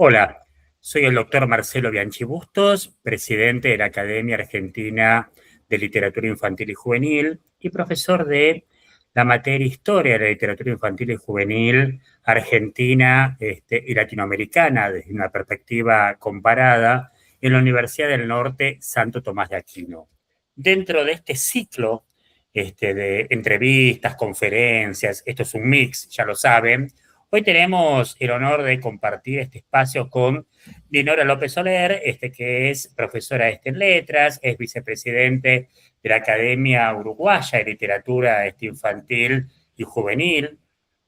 Hola, soy el doctor Marcelo Bianchi Bustos, presidente de la Academia Argentina de Literatura Infantil y Juvenil y profesor de la materia Historia de la Literatura Infantil y Juvenil argentina y latinoamericana desde una perspectiva comparada en la Universidad del Norte Santo Tomás de Aquino. Dentro de este ciclo de entrevistas, conferencias, esto es un mix, ya lo saben. Hoy tenemos el honor de compartir este espacio con Dinora López Soler, que es profesora en letras, es vicepresidente de la Academia Uruguaya de Literatura Infantil y Juvenil.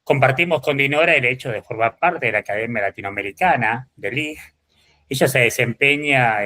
Compartimos con Dinora el hecho de formar parte de la Academia Latinoamericana, de LIG. Ella se desempeña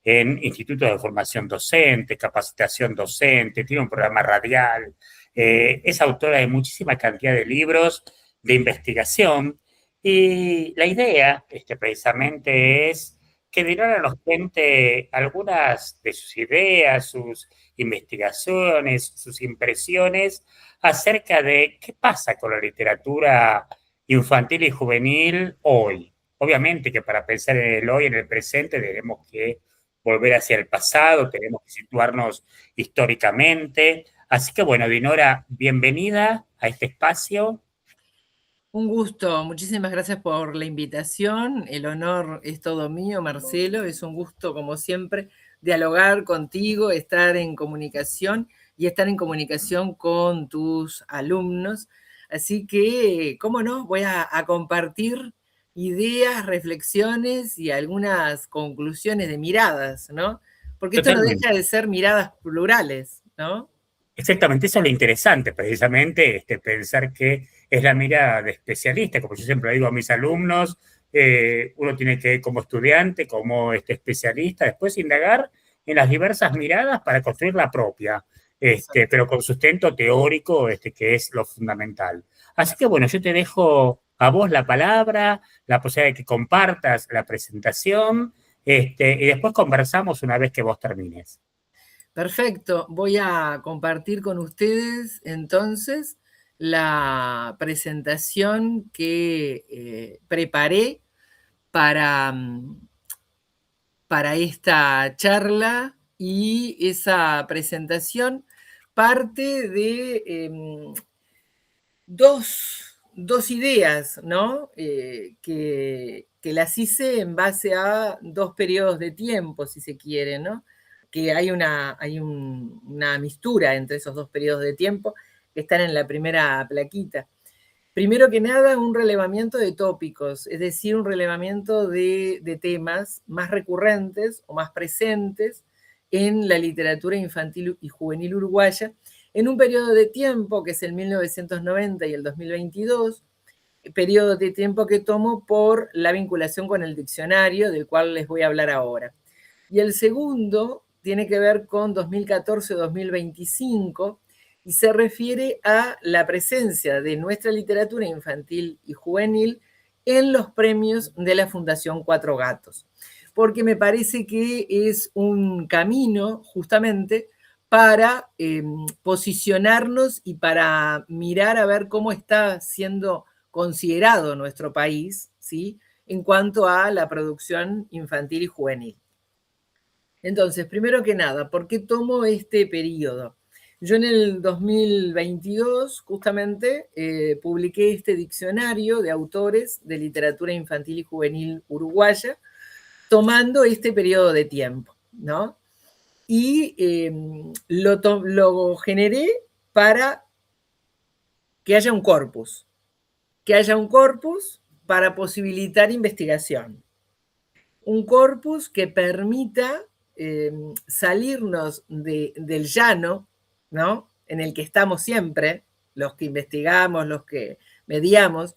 en institutos de formación docente, capacitación docente, tiene un programa radial, es autora de muchísima cantidad de libros de investigación y la idea precisamente es que Dinora nos cuente algunas de sus ideas, sus investigaciones, sus impresiones acerca de qué pasa con la literatura infantil y juvenil hoy. Obviamente que para pensar en el hoy, en el presente, tenemos que volver hacia el pasado, tenemos que situarnos históricamente. Así que bueno, Dinora, bienvenida a este espacio. Un gusto, muchísimas gracias por la invitación. El honor es todo mío, Marcelo. Es un gusto, como siempre, dialogar contigo, estar en comunicación y estar en comunicación con tus alumnos. Así que, cómo no, voy a compartir ideas, reflexiones y algunas conclusiones de miradas, ¿no? Porque esto no Totalmente. deja de ser miradas plurales, ¿no? Exactamente, eso es lo interesante, precisamente, pensar que es la mirada de especialista, como yo siempre digo a mis alumnos, uno tiene que, como estudiante, como especialista, después indagar en las diversas miradas para construir la propia, Exacto. pero con sustento teórico, que es lo fundamental. Así que bueno, yo te dejo a vos la palabra, la posibilidad de que compartas la presentación, y después conversamos una vez que vos termines. Perfecto, voy a compartir con ustedes entonces la presentación que preparé para, para esta charla y esa presentación parte de dos ideas, ¿no? Que las hice en base a dos periodos de tiempo, si se quiere, ¿no? Que una mistura entre esos dos periodos de tiempo que están en la primera plaquita. Primero que nada, un relevamiento de tópicos, es decir, un relevamiento de temas más recurrentes o más presentes en la literatura infantil y juvenil uruguaya, en un periodo de tiempo que es el 1990 y el 2022, periodo de tiempo que tomo por la vinculación con el diccionario, del cual les voy a hablar ahora. Y el segundo tiene que ver con 2014-2025 y se refiere a la presencia de nuestra literatura infantil y juvenil en los premios de la Fundación Cuatro Gatos, porque me parece que es un camino justamente para posicionarnos y para mirar a ver cómo está siendo considerado nuestro país, ¿sí?, en cuanto a la producción infantil y juvenil. Entonces, primero que nada, ¿por qué tomo este periodo? Yo en el 2022 justamente publiqué este diccionario de autores de literatura infantil y juvenil uruguaya, tomando este periodo de tiempo, ¿no? Y lo generé para que haya un corpus para posibilitar investigación. Un corpus que permita salirnos del llano, ¿no?, en el que estamos siempre, los que investigamos, los que mediamos,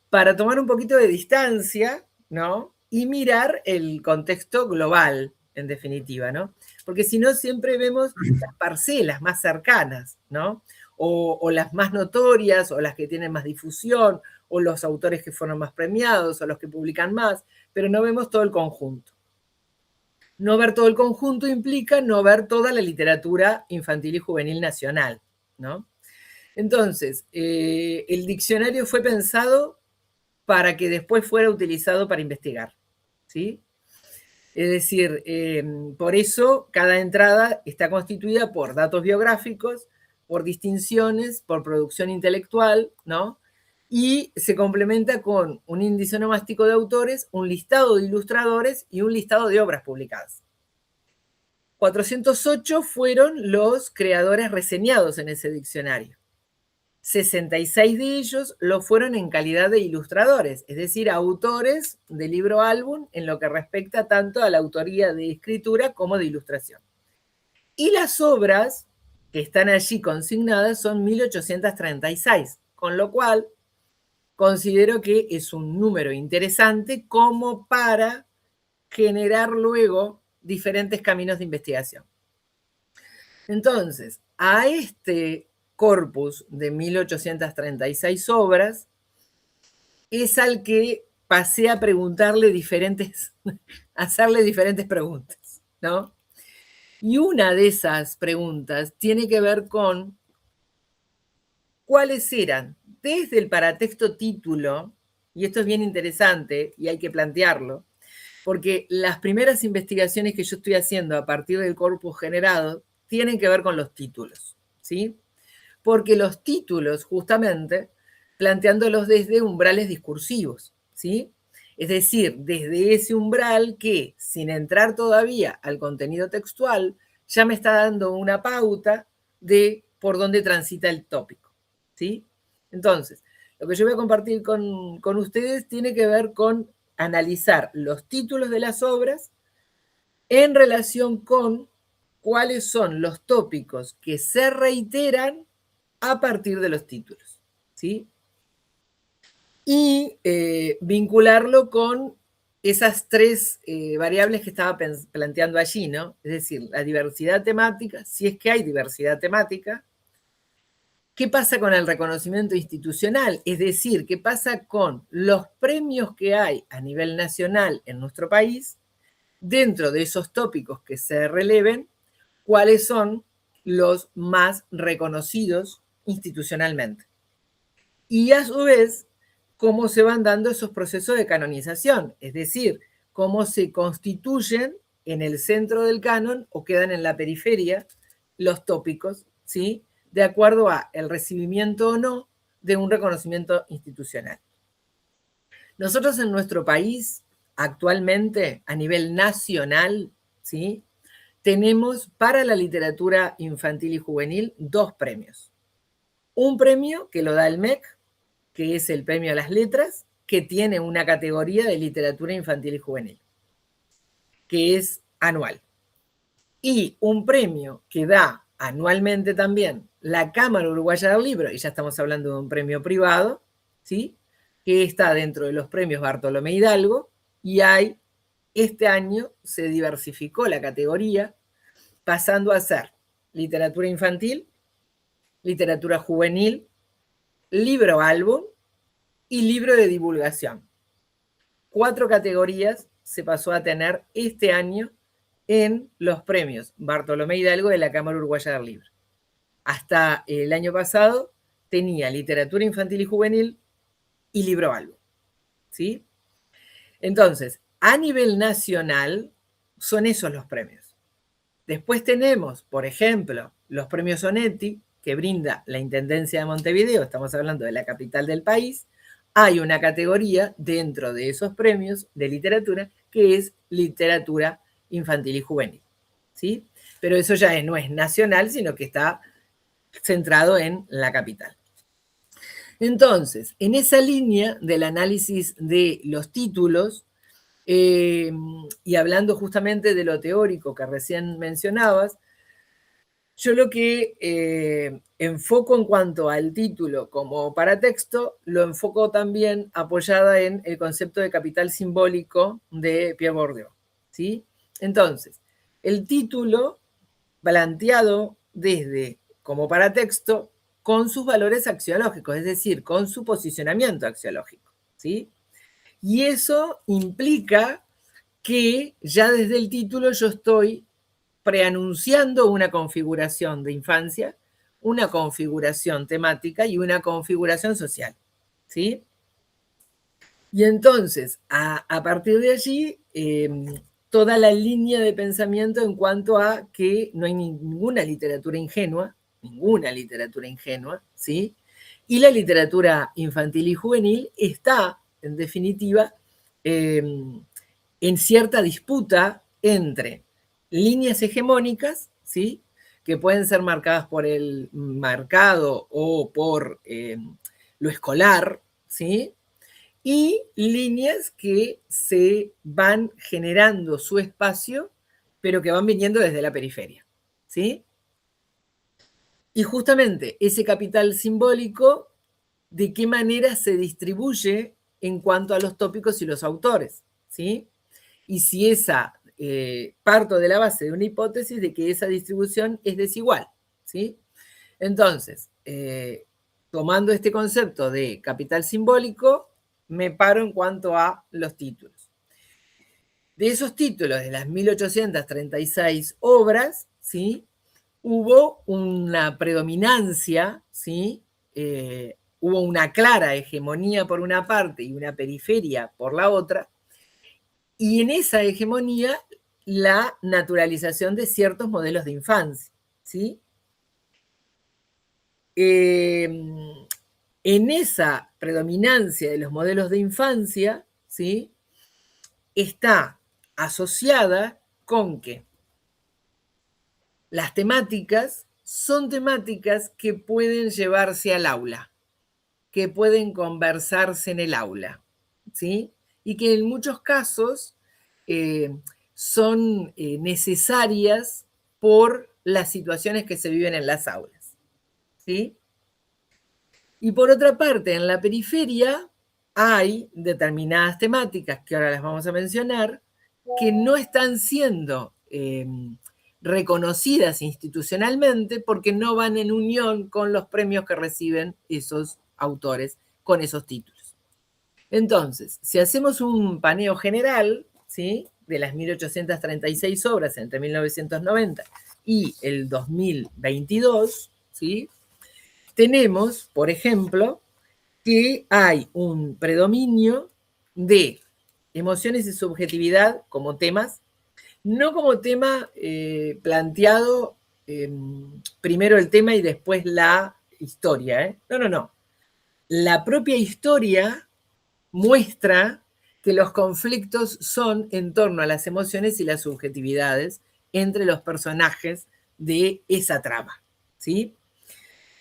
para tomar un poquito de distancia, ¿no?, y mirar el contexto global, en definitiva, ¿no? Porque si no, siempre vemos las parcelas más cercanas, ¿no? O las más notorias, o las que tienen más difusión, o los autores que fueron más premiados, o los que publican más, pero no vemos todo el conjunto. No ver todo el conjunto implica no ver toda la literatura infantil y juvenil nacional, ¿no? Entonces, el diccionario fue pensado para que después fuera utilizado para investigar, ¿sí? Es decir, por eso cada entrada está constituida por datos biográficos, por distinciones, por producción intelectual, ¿no? Y se complementa con un índice onomástico de autores, un listado de ilustradores y un listado de obras publicadas. 408 fueron los creadores reseñados en ese diccionario. 66 de ellos lo fueron en calidad de ilustradores, es decir, autores de libro álbum en lo que respecta tanto a la autoría de escritura como de ilustración. Y las obras que están allí consignadas son 1836, con lo cual considero que es un número interesante como para generar luego diferentes caminos de investigación. Entonces, a este corpus de 1836 obras es al que pasé a preguntarle a hacerle diferentes preguntas, ¿no? Y una de esas preguntas tiene que ver con cuáles eran, desde el paratexto título, y esto es bien interesante y hay que plantearlo, porque las primeras investigaciones que yo estoy haciendo a partir del corpus generado tienen que ver con los títulos, ¿sí? Porque los títulos, justamente, planteándolos desde umbrales discursivos, ¿sí? Es decir, desde ese umbral que, sin entrar todavía al contenido textual, ya me está dando una pauta de por dónde transita el tópico, ¿sí? Entonces, lo que yo voy a compartir con ustedes tiene que ver con analizar los títulos de las obras en relación con cuáles son los tópicos que se reiteran a partir de los títulos, ¿sí? Y vincularlo con esas tres variables que estaba planteando allí, ¿no? Es decir, la diversidad temática, si es que hay diversidad temática. ¿Qué pasa con el reconocimiento institucional? Es decir, ¿qué pasa con los premios que hay a nivel nacional en nuestro país? Dentro de esos tópicos que se releven, ¿cuáles son los más reconocidos institucionalmente? Y a su vez, cómo se van dando esos procesos de canonización, es decir, cómo se constituyen en el centro del canon o quedan en la periferia los tópicos, ¿sí? De acuerdo a el recibimiento o no de un reconocimiento institucional. Nosotros en nuestro país, actualmente, a nivel nacional, ¿sí? Tenemos para la literatura infantil y juvenil 2 premios. Un premio que lo da el MEC, que es el premio a las letras, que tiene una categoría de literatura infantil y juvenil, que es anual. Y un premio que da anualmente también la Cámara Uruguaya del Libro, y ya estamos hablando de un premio privado, ¿sí? Que está dentro de los premios Bartolomé Hidalgo, y este año se diversificó la categoría, pasando a ser literatura infantil, literatura juvenil, libro álbum y libro de divulgación. 4 categorías se pasó a tener este año en los premios Bartolomé Hidalgo de la Cámara Uruguaya del Libro. Hasta el año pasado tenía literatura infantil y juvenil y libro álbum, ¿sí? Entonces, a nivel nacional son esos los premios. Después tenemos, por ejemplo, los premios Onetti, que brinda la Intendencia de Montevideo, estamos hablando de la capital del país. Hay una categoría dentro de esos premios de literatura que es literatura infantil y juvenil, ¿sí? Pero eso ya no es nacional, sino que está centrado en la capital. Entonces, en esa línea del análisis de los títulos, y hablando justamente de lo teórico que recién mencionabas, yo lo que enfoco en cuanto al título como paratexto, lo enfoco también apoyada en el concepto de capital simbólico de Pierre Bourdieu, ¿sí? Entonces, el título planteado desde como paratexto con sus valores axiológicos, es decir, con su posicionamiento axiológico, ¿sí? Y eso implica que ya desde el título yo estoy preanunciando una configuración de infancia, una configuración temática y una configuración social, ¿sí? Y entonces, a partir de allí, toda la línea de pensamiento en cuanto a que no hay ninguna literatura ingenua, ¿sí? Y la literatura infantil y juvenil está, en definitiva, en cierta disputa entre líneas hegemónicas, ¿sí? Que pueden ser marcadas por el marcado o por lo escolar, ¿sí? Y líneas que se van generando su espacio, pero que van viniendo desde la periferia, ¿sí? Y justamente ese capital simbólico, ¿de qué manera se distribuye en cuanto a los tópicos y los autores? ¿Sí? Y si esa, parto de la base de una hipótesis de que esa distribución es desigual, ¿sí? Entonces, tomando este concepto de capital simbólico, me paro en cuanto a los títulos. De esos títulos, de las 1836 obras, ¿sí? Hubo una predominancia, ¿sí? Hubo una clara hegemonía por una parte y una periferia por la otra, y en esa hegemonía la naturalización de ciertos modelos de infancia, ¿sí? En esa predominancia de los modelos de infancia, ¿sí? Está asociada con que las temáticas son temáticas que pueden llevarse al aula, que pueden conversarse en el aula, ¿sí? Y que en muchos casos son necesarias por las situaciones que se viven en las aulas, ¿sí? Y por otra parte, en la periferia hay determinadas temáticas, que ahora las vamos a mencionar, que no están siendo reconocidas institucionalmente porque no van en unión con los premios que reciben esos autores con esos títulos. Entonces, si hacemos un paneo general, ¿sí? De las 1836 obras entre 1990 y el 2022, ¿sí? Tenemos, por ejemplo, que hay un predominio de emociones y subjetividad como temas, no como tema planteado primero el tema y después la historia. No, no, no. La propia historia muestra que los conflictos son en torno a las emociones y las subjetividades entre los personajes de esa trama, ¿sí?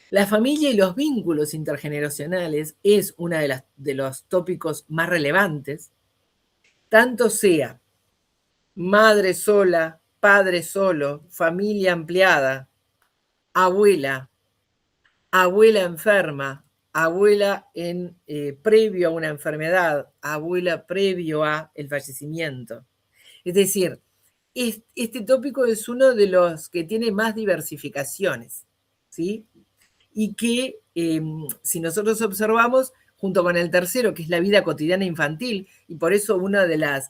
La familia y los vínculos intergeneracionales es uno de los tópicos más relevantes, tanto sea madre sola, padre solo, familia ampliada, abuela, abuela enferma, abuela previo a una enfermedad, abuela previo a el fallecimiento. Es decir, este tópico es uno de los que tiene más diversificaciones, ¿sí? Y que si nosotros observamos, junto con el tercero, que es la vida cotidiana infantil, y por eso una de las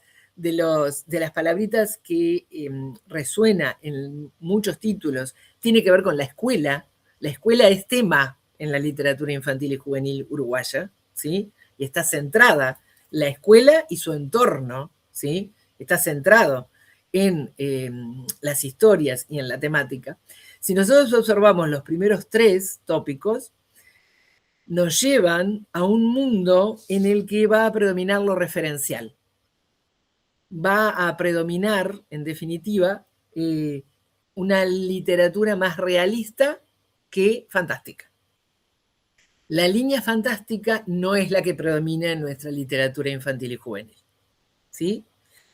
palabritas que resuena en muchos títulos tiene que ver con la escuela. La escuela es tema en la literatura infantil y juvenil uruguaya, ¿sí? Y está centrada la escuela y su entorno, ¿sí? Está centrado en las historias y en la temática. Si nosotros observamos los primeros tres tópicos, nos llevan a un mundo en el que va a predominar lo referencial. Va a predominar, en definitiva, una literatura más realista que fantástica. La línea fantástica no es la que predomina en nuestra literatura infantil y juvenil, ¿sí?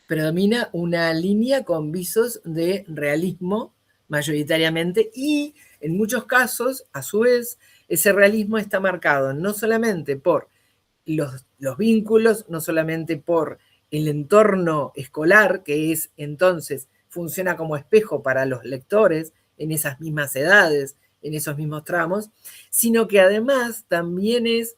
Predomina una línea con visos de realismo mayoritariamente y en muchos casos, a su vez, ese realismo está marcado no solamente por los vínculos, no solamente por el entorno escolar, que es entonces funciona como espejo para los lectores en esas mismas edades, en esos mismos tramos, sino que además también es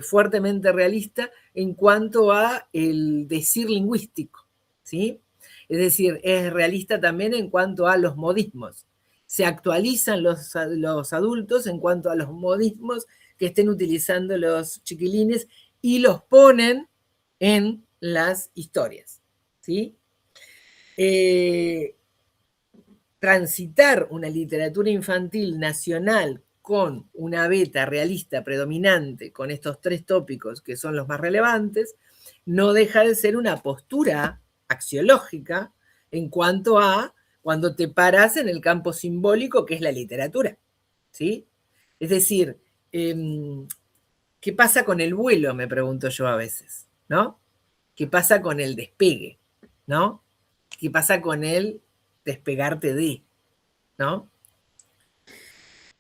fuertemente realista en cuanto a el decir lingüístico, ¿sí? Es decir, es realista también en cuanto a los modismos. Se actualizan los adultos en cuanto a los modismos que estén utilizando los chiquilines y los ponen en las historias, ¿sí? Transitar una literatura infantil nacional con una beta realista predominante, con estos 3 tópicos que son los más relevantes, no deja de ser una postura axiológica en cuanto a cuando te paras en el campo simbólico que es la literatura, ¿sí? Es decir, ¿qué pasa con el vuelo? Me pregunto yo a veces, ¿no? ¿Qué pasa con el despegue? ¿No? ¿Qué pasa con el despegarte de? ¿No?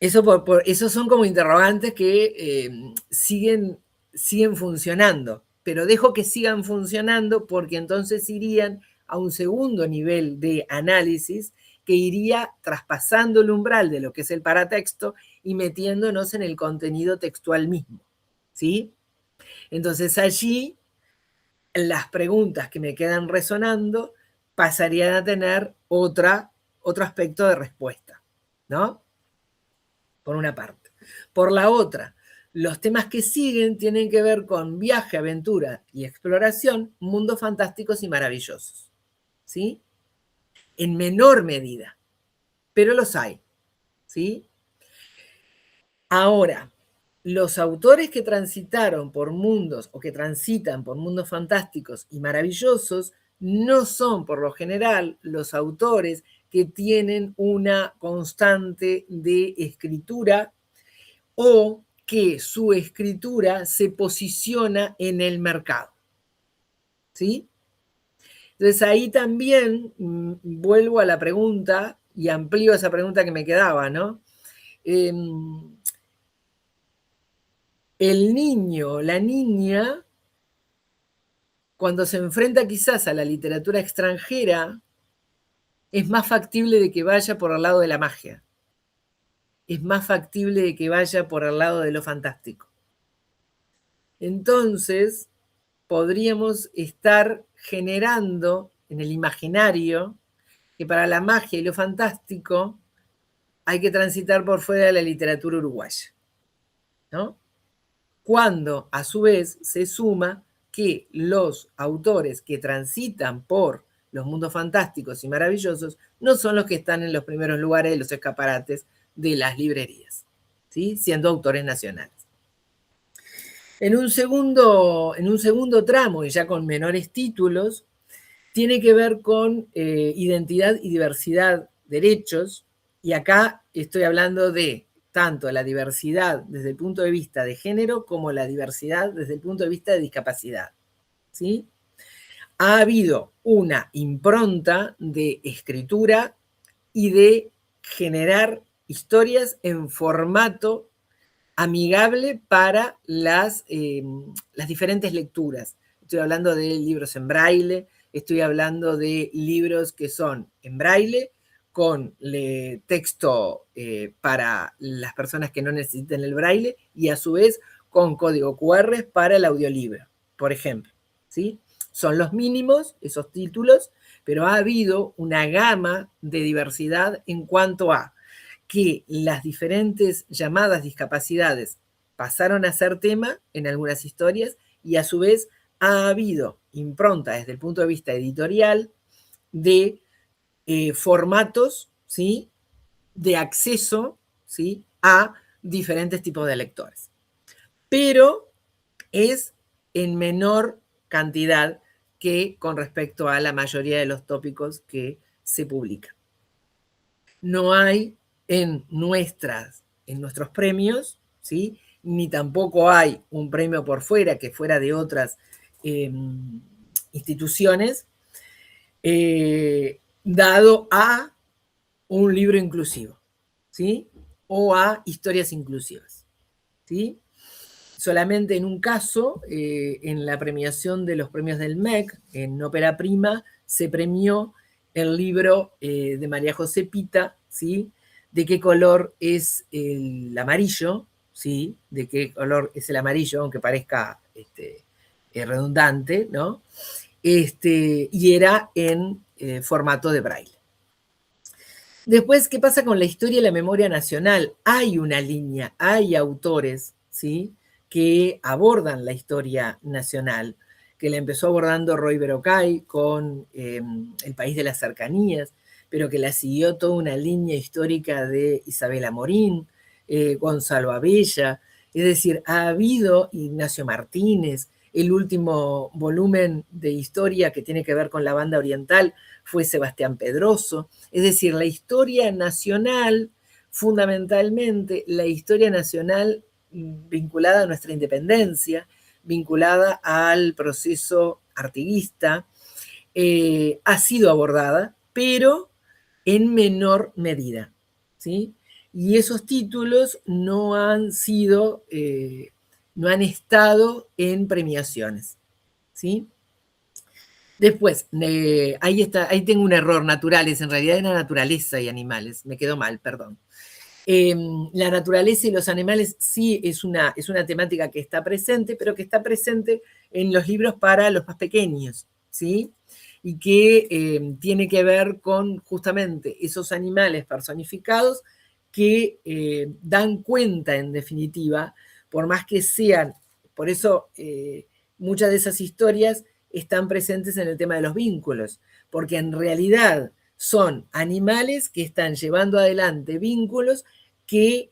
Esos son como interrogantes que siguen funcionando, pero dejo que sigan funcionando porque entonces irían a un segundo nivel de análisis que iría traspasando el umbral de lo que es el paratexto y metiéndonos en el contenido textual mismo, ¿sí? Entonces allí las preguntas que me quedan resonando pasarían a tener otro aspecto de respuesta, ¿no? Por una parte. Por la otra, los temas que siguen tienen que ver con viaje, aventura y exploración, mundos fantásticos y maravillosos, ¿sí? En menor medida, pero los hay, ¿sí? Ahora, los autores que transitaron por mundos o que transitan por mundos fantásticos y maravillosos no son por lo general los autores que tienen una constante de escritura o que su escritura se posiciona en el mercado, ¿sí? Entonces ahí también vuelvo a la pregunta y amplío esa pregunta que me quedaba, ¿no? El niño, la niña, cuando se enfrenta quizás a la literatura extranjera, es más factible de que vaya por el lado de la magia. Es más factible de que vaya por el lado de lo fantástico. Entonces, podríamos estar generando en el imaginario que para la magia y lo fantástico hay que transitar por fuera de la literatura uruguaya, ¿no? Cuando a su vez se suma que los autores que transitan por los mundos fantásticos y maravillosos no son los que están en los primeros lugares de los escaparates de las librerías, ¿sí? Siendo autores nacionales. En un segundo tramo, y ya con menores títulos, tiene que ver con identidad y diversidad, derechos, y acá estoy hablando de tanto la diversidad desde el punto de vista de género como la diversidad desde el punto de vista de discapacidad, ¿sí? Ha habido una impronta de escritura y de generar historias en formato amigable para las diferentes lecturas. Estoy hablando de libros en braille, estoy hablando de libros que son en braille, con texto para las personas que no necesiten el braille y a su vez con código QR para el audiolibro, por ejemplo, ¿sí? Son los mínimos esos títulos, pero ha habido una gama de diversidad en cuanto a que las diferentes llamadas discapacidades pasaron a ser tema en algunas historias y a su vez ha habido impronta desde el punto de vista editorial de formatos, ¿sí? De acceso, ¿sí? A diferentes tipos de lectores. Pero es en menor cantidad que con respecto a la mayoría de los tópicos que se publican. No hay en nuestros premios, ¿sí? Ni tampoco hay un premio por fuera que fuera de otras instituciones, dado a un libro inclusivo, ¿sí? O a historias inclusivas, ¿sí? Solamente en un caso, en la premiación de los premios del MEC, en ópera prima, se premió el libro de María José Pita, ¿sí? De qué color es el amarillo, ¿sí? De qué color es el amarillo, aunque parezca redundante, ¿no? Y era en formato de braille. Después, ¿qué pasa con la historia y la memoria nacional? Hay una línea, hay autores, ¿sí? Que abordan la historia nacional, que la empezó abordando Roy Berocay con El país de las cercanías, pero que la siguió toda una línea histórica de Isabel Amorín, Gonzalo Abella, es decir, ha habido Ignacio Martínez, el último volumen de historia que tiene que ver con la banda oriental fue Sebastián Pedroso, es decir, la historia nacional, fundamentalmente la historia nacional vinculada a nuestra independencia, vinculada al proceso artiguista, ha sido abordada, pero en menor medida, ¿sí? Y esos títulos no han sido, no han estado en premiaciones, ¿sí? Después, ahí tengo un error, naturales, en realidad era naturaleza y animales, me quedó mal, perdón. La naturaleza y los animales sí es una temática que está presente, pero que está presente en los libros para los más pequeños, ¿sí? Y que tiene que ver con justamente esos animales personificados que dan cuenta, en definitiva, por más que sean, por eso muchas de esas historias están presentes en el tema de los vínculos, porque en realidad son animales que están llevando adelante vínculos que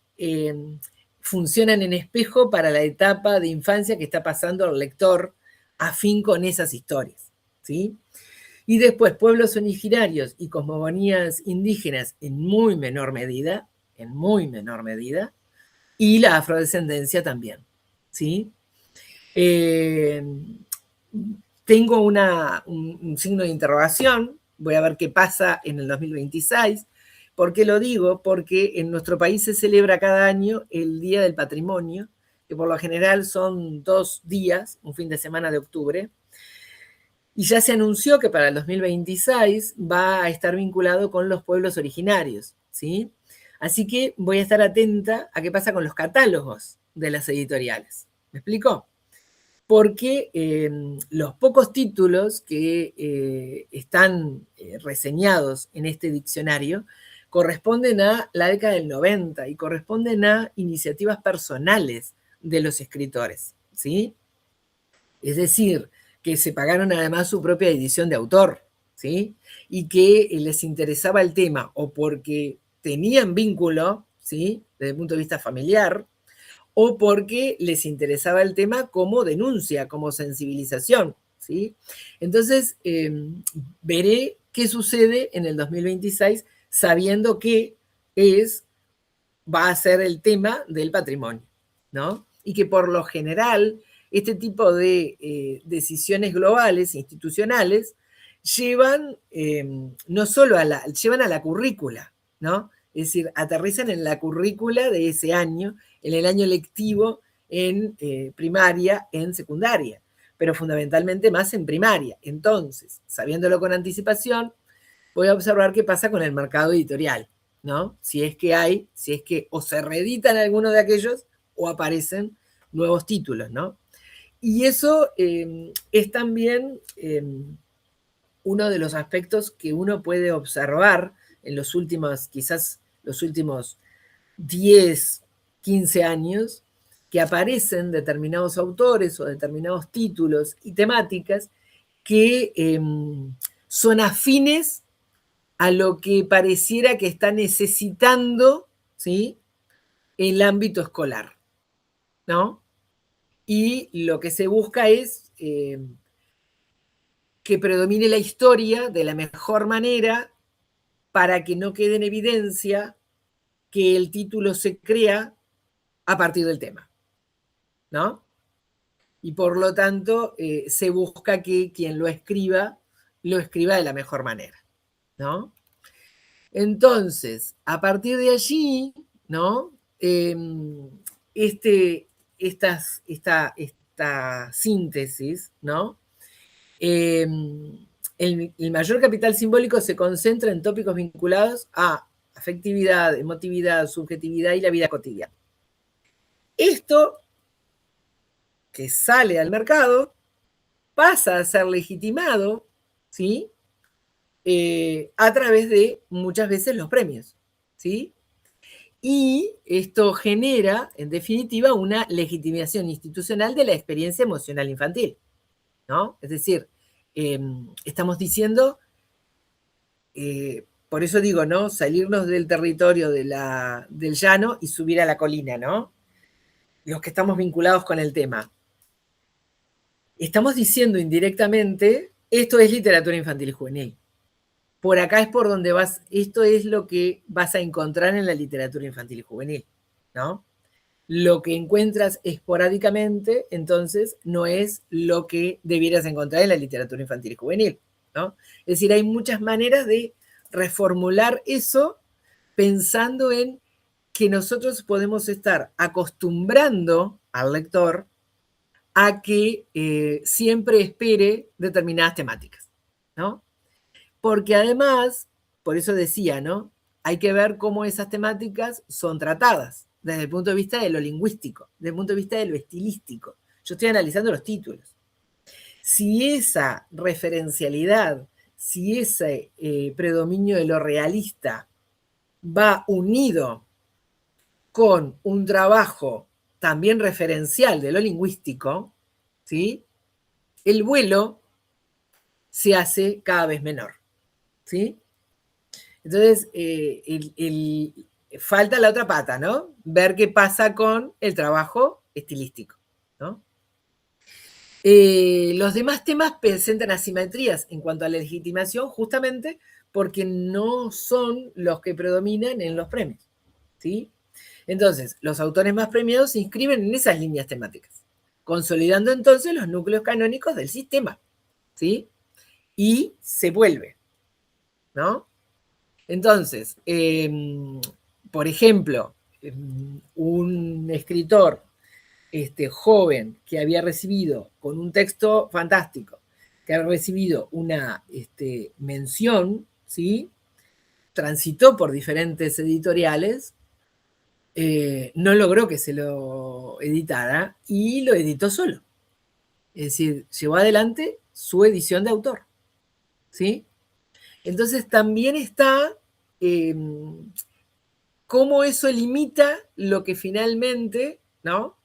funcionan en espejo para la etapa de infancia que está pasando el lector afín con esas historias, ¿sí? Y después pueblos originarios y cosmogonías indígenas en muy menor medida, y la afrodescendencia también, ¿sí? Tengo un signo de interrogación, voy a ver qué pasa en el 2026. ¿Por qué lo digo? Porque en nuestro país se celebra cada año el Día del Patrimonio, que por lo general son 2 días, un fin de semana de octubre, y ya se anunció que para el 2026 va a estar vinculado con los pueblos originarios, ¿sí? Así que voy a estar atenta a qué pasa con los catálogos de las editoriales. ¿Me explico? Porque los pocos títulos que están reseñados en este diccionario corresponden a la década del 90 y corresponden a iniciativas personales de los escritores, ¿sí? Es decir, que se pagaron además su propia edición de autor, ¿sí? Y que les interesaba el tema o porque tenían vínculo, ¿sí? Desde el punto de vista familiar, o porque les interesaba el tema como denuncia, como sensibilización, ¿sí? Entonces, veré qué sucede en el 2026 sabiendo que va a ser el tema del patrimonio, ¿no? Y que por lo general este tipo de decisiones globales, institucionales, llevan no solo llevan a la currícula, ¿no? Es decir, aterrizan en la currícula de ese año, en el año lectivo, en primaria, en secundaria, pero fundamentalmente más en primaria. Entonces, sabiéndolo con anticipación, voy a observar qué pasa con el mercado editorial, ¿no? Si es que o se reeditan algunos de aquellos o aparecen nuevos títulos, ¿no? Y eso es también uno de los aspectos que uno puede observar en los últimos, quizás los últimos 10, 15 años, que aparecen determinados autores o determinados títulos y temáticas que son afines a lo que pareciera que está necesitando, ¿sí? El ámbito escolar, ¿no? Y lo que se busca es que predomine la historia de la mejor manera para que no quede en evidencia que el título se crea a partir del tema, ¿no? Y por lo tanto se busca que quien lo escriba de la mejor manera, ¿no? Entonces, a partir de allí, ¿no? Esta síntesis, ¿no? El mayor capital simbólico se concentra en tópicos vinculados a afectividad, emotividad, subjetividad y la vida cotidiana. Esto que sale al mercado pasa a ser legitimado, ¿sí? A través de muchas veces los premios, ¿sí? Y esto genera, en definitiva, una legitimación institucional de la experiencia emocional infantil, ¿no? Es decir, estamos diciendo, por eso digo, ¿no? Salirnos del territorio del llano y subir a la colina, ¿no? Los que estamos vinculados con el tema. Estamos diciendo indirectamente, esto es literatura infantil y juvenil. Por acá es por donde vas, esto es lo que vas a encontrar en la literatura infantil y juvenil, ¿no? Lo que encuentras esporádicamente, entonces, no es lo que debieras encontrar en la literatura infantil y juvenil, ¿no? Es decir, hay muchas maneras de reformular eso pensando en que nosotros podemos estar acostumbrando al lector a que siempre espere determinadas temáticas, ¿no? Porque además, por eso decía, ¿no? Hay que ver cómo esas temáticas son tratadas desde el punto de vista de lo lingüístico, desde el punto de vista de lo estilístico. Yo estoy analizando los títulos. Si esa referencialidad, si ese predominio de lo realista va unido con un trabajo también referencial de lo lingüístico, ¿sí? El vuelo se hace cada vez menor, ¿sí? Entonces, falta la otra pata, ¿no? Ver qué pasa con el trabajo estilístico, ¿no? Los demás temas presentan asimetrías en cuanto a la legitimación justamente porque no son los que predominan en los premios, ¿sí? Entonces, los autores más premiados se inscriben en esas líneas temáticas, consolidando entonces los núcleos canónicos del sistema, ¿sí? Y se vuelve, ¿no? Entonces, por ejemplo, un escritor joven que había recibido con un texto fantástico, que ha recibido una mención, ¿sí? Transitó por diferentes editoriales, no logró que se lo editara y lo editó solo. Es decir, llevó adelante su edición de autor, ¿sí? Entonces también está cómo eso limita lo que finalmente, ¿no?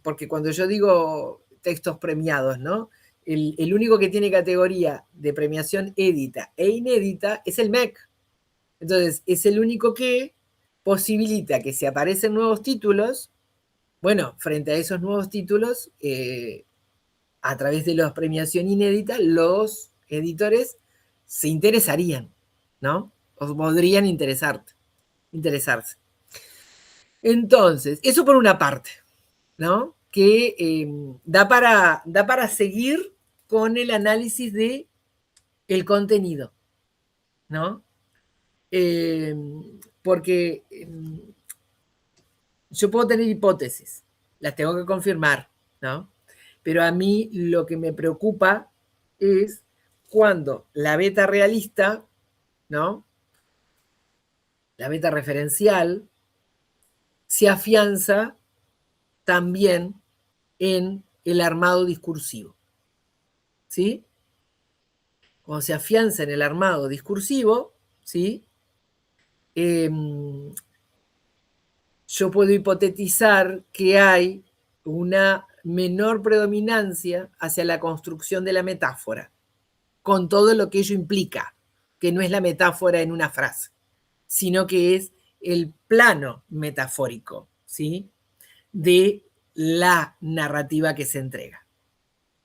Porque cuando yo digo textos premiados, ¿no? El único que tiene categoría de premiación édita e inédita es el MEC. Entonces, es el único que posibilita que si aparecen nuevos títulos, bueno, frente a esos nuevos títulos, a través de la premiación inédita, los editores se interesarían, ¿no? O podrían interesarse. Entonces, eso por una parte, ¿no? Que da para seguir con el análisis de el contenido, ¿no? Porque yo puedo tener hipótesis, las tengo que confirmar, ¿no? Pero a mí lo que me preocupa es cuando la beta realista, ¿no? La beta referencial se afianza también en el armado discursivo, ¿sí? Cuando se afianza en el armado discursivo, ¿sí? Yo puedo hipotetizar que hay una menor predominancia hacia la construcción de la metáfora, con todo lo que ello implica, que no es la metáfora en una frase, sino que es el plano metafórico, ¿sí? De la narrativa que se entrega,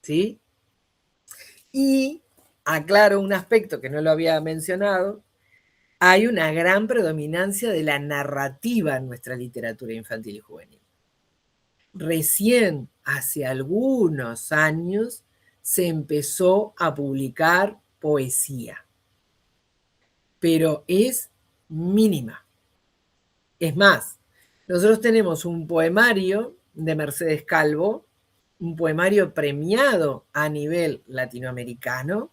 ¿sí? Y aclaro un aspecto que no lo había mencionado, hay una gran predominancia de la narrativa en nuestra literatura infantil y juvenil. Recién hace algunos años se empezó a publicar poesía, pero es mínima. Es más, nosotros tenemos un poemario de Mercedes Calvo, un poemario premiado a nivel latinoamericano,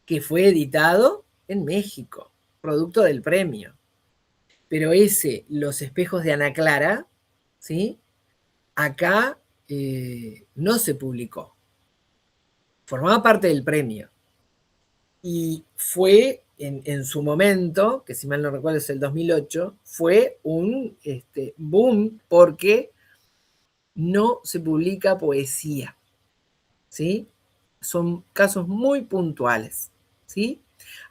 que fue editado en México, producto del premio. Pero ese, Los espejos de Ana Clara, ¿sí? Acá no se publicó. Formaba parte del premio. Y fue en su momento, que si mal no recuerdo es el 2008, fue un boom porque no se publica poesía, ¿sí? Son casos muy puntuales, ¿sí?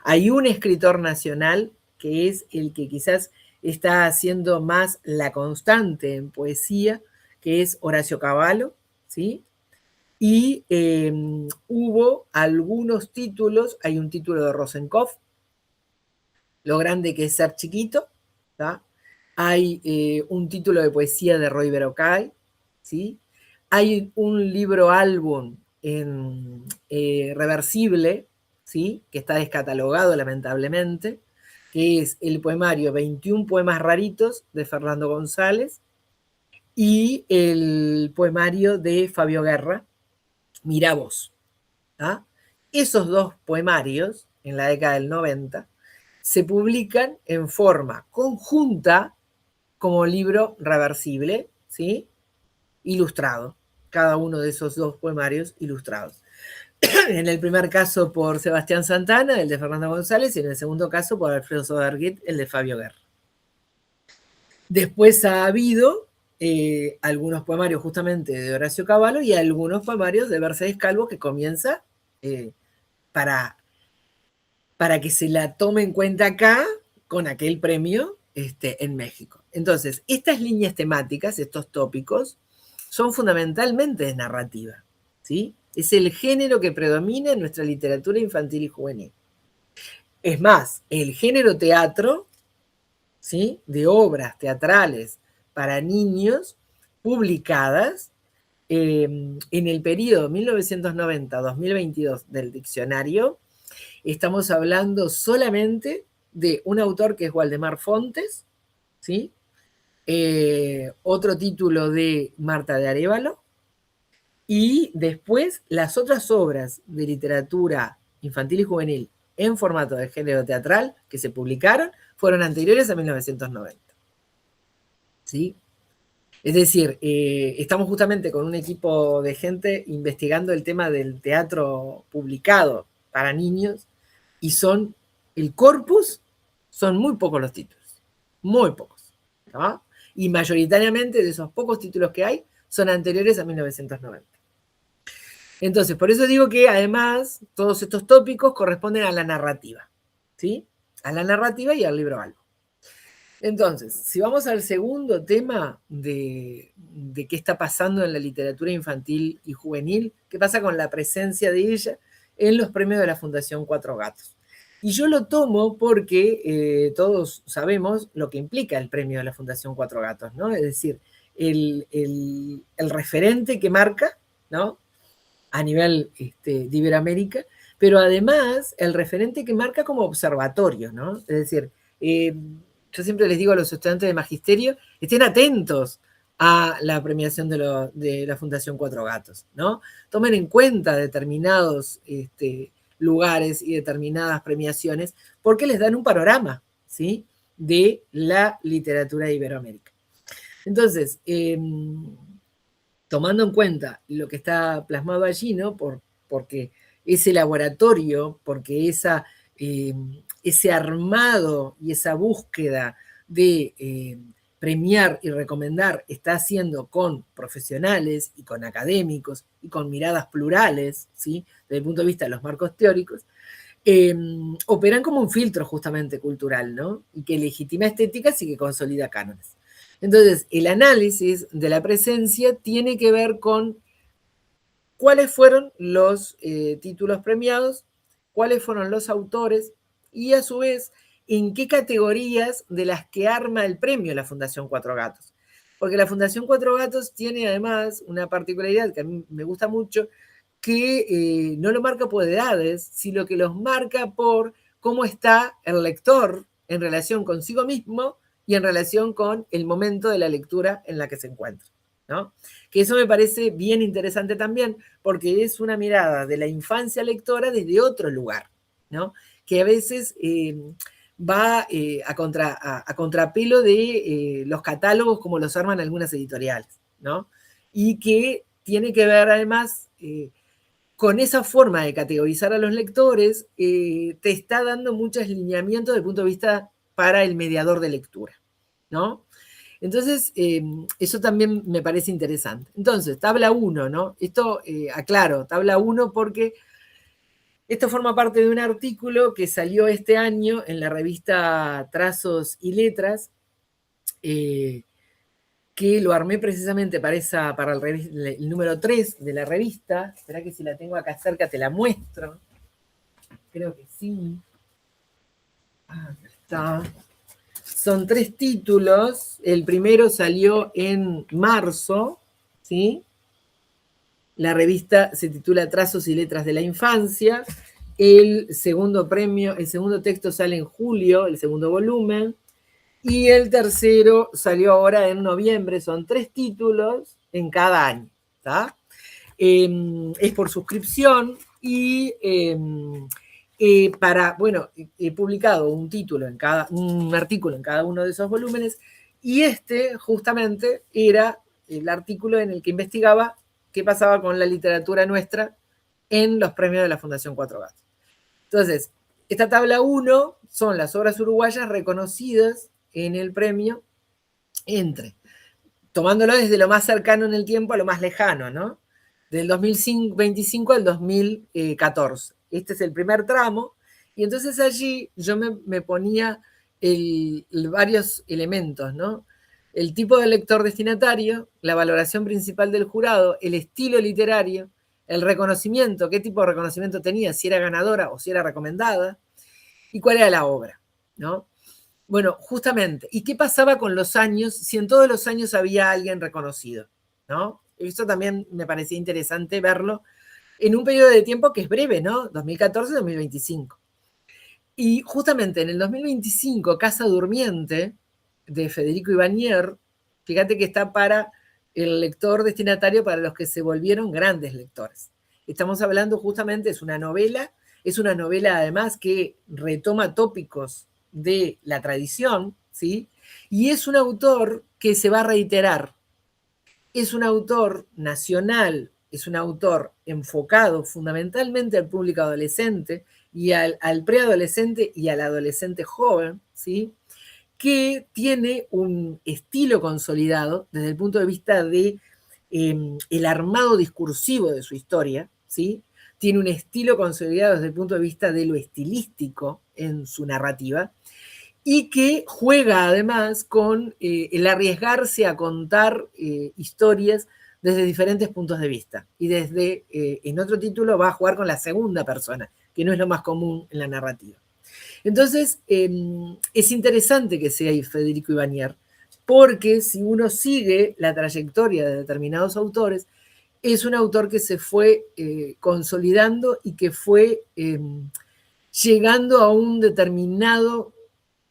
Hay un escritor nacional que es el que quizás está haciendo más la constante en poesía, que es Horacio Cavallo, ¿sí? Y hubo algunos títulos, hay un título de Rosenkopf, Lo grande que es ser chiquito, ¿tá? Hay un título de poesía de Roy Berocay, ¿sí? Hay un libro álbum en reversible, ¿sí? Que está descatalogado lamentablemente, que es el poemario 21 poemas raritos de Fernando González y el poemario de Fabio Guerra, Mirá vos. ¿Ah? Esos dos poemarios, en la década del 90, se publican en forma conjunta como libro reversible, ¿sí? Ilustrado. Cada uno de esos dos poemarios ilustrados. En el primer caso por Sebastián Santana, el de Fernando González, y en el segundo caso por Alfredo Soderguit, el de Fabio Guerra. Después ha habido algunos poemarios justamente de Horacio Cavallo y algunos poemarios de Mercedes Calvo que comienza para que se la tome en cuenta acá con aquel premio en México. Entonces, estas líneas temáticas, estos tópicos, son fundamentalmente de narrativa, ¿sí? Es el género que predomina en nuestra literatura infantil y juvenil. Es más, el género teatro, ¿sí? De obras teatrales para niños publicadas en el periodo 1990-2022 del diccionario, estamos hablando solamente de un autor que es Waldemar Fontes, ¿sí? Otro título de Marta de Arévalo, y después las otras obras de literatura infantil y juvenil en formato de género teatral que se publicaron fueron anteriores a 1990. ¿Sí? Es decir, estamos justamente con un equipo de gente investigando el tema del teatro publicado para niños y son el corpus, son muy pocos los títulos, muy pocos, ¿no? Y mayoritariamente de esos pocos títulos que hay son anteriores a 1990. Entonces, por eso digo que además todos estos tópicos corresponden a la narrativa, ¿sí? A la narrativa y al libro algo. Entonces, si vamos al segundo tema de qué está pasando en la literatura infantil y juvenil, qué pasa con la presencia de ella en los premios de la Fundación Cuatro Gatos. Y yo lo tomo porque todos sabemos lo que implica el premio de la Fundación Cuatro Gatos, ¿no? Es decir, el referente que marca, ¿no? A nivel de Iberoamérica, pero además el referente que marca como observatorio, ¿no? Es decir, yo siempre les digo a los estudiantes de magisterio, estén atentos a la premiación de la Fundación Cuatro Gatos, ¿no? Tomen en cuenta determinados lugares y determinadas premiaciones porque les dan un panorama, ¿sí? De la literatura de Iberoamérica. Entonces, tomando en cuenta lo que está plasmado allí, ¿no? Porque ese laboratorio, porque ese armado y esa búsqueda de premiar y recomendar está haciendo con profesionales y con académicos y con miradas plurales, ¿sí? Desde el punto de vista de los marcos teóricos, operan como un filtro justamente cultural, ¿no? Y que legitima estéticas y que consolida cánones. Entonces, el análisis de la presencia tiene que ver con cuáles fueron los títulos premiados, cuáles fueron los autores y a su vez en qué categorías de las que arma el premio la Fundación Cuatro Gatos. Porque la Fundación Cuatro Gatos tiene además una particularidad que a mí me gusta mucho, que no lo marca por edades, sino que los marca por cómo está el lector en relación consigo mismo y en relación con el momento de la lectura en la que se encuentra, ¿no? Que eso me parece bien interesante también, porque es una mirada de la infancia lectora desde otro lugar, ¿no? Que a veces va a contrapelo de los catálogos como los arman algunas editoriales, ¿no? Y que tiene que ver además con esa forma de categorizar a los lectores, te está dando muchos lineamientos desde el punto de vista para el mediador de lectura, ¿no? Entonces, eso también me parece interesante. Entonces, tabla 1, ¿no? Esto, aclaro, tabla 1 porque esto forma parte de un artículo que salió este año en la revista Trazos y Letras, que lo armé precisamente para el número 3 de la revista. Esperá que si la tengo acá cerca te la muestro. Creo que sí. Acá está. Son 3 títulos. El primero salió en marzo, ¿sí? La revista se titula Trazos y Letras de la Infancia. El segundo texto sale en julio, el segundo volumen. Y el tercero salió ahora en noviembre. Son 3 títulos en cada año. ¿Tá? Es por suscripción y he publicado un artículo en cada uno de esos volúmenes, y este justamente era el artículo en el que investigaba qué pasaba con la literatura nuestra en los premios de la Fundación Cuatro Gatos. Entonces, esta tabla 1 son las obras uruguayas reconocidas en el premio, tomándolo desde lo más cercano en el tiempo a lo más lejano, ¿no? Del 2025 al 2014. Este es el primer tramo, y entonces allí yo me ponía varios elementos, ¿no? El tipo de lector destinatario, la valoración principal del jurado, el estilo literario, el reconocimiento, qué tipo de reconocimiento tenía, si era ganadora o si era recomendada, y cuál era la obra, ¿no? Bueno, justamente, ¿y qué pasaba con los años, si en todos los años había alguien reconocido, ¿no? Eso también me parecía interesante verlo en un periodo de tiempo que es breve, ¿no? 2014-2025. Y justamente en el 2025, Casa Durmiente, de Federico Ibáñez, fíjate que está para el lector destinatario, para los que se volvieron grandes lectores. Estamos hablando justamente, es una novela además que retoma tópicos de la tradición, ¿sí? Y es un autor que se va a reiterar. Es un autor nacional, es un autor enfocado fundamentalmente al público adolescente y al preadolescente y al adolescente joven, ¿sí? Que tiene un estilo consolidado desde el punto de vista de el armado discursivo de su historia, ¿sí? Tiene un estilo consolidado desde el punto de vista de lo estilístico en su narrativa, y que juega además con el arriesgarse a contar historias desde diferentes puntos de vista. Y en otro título va a jugar con la segunda persona, que no es lo más común en la narrativa. Entonces, es interesante que sea Federico Ibáñez, porque si uno sigue la trayectoria de determinados autores, es un autor que se fue consolidando y que fue llegando a un determinado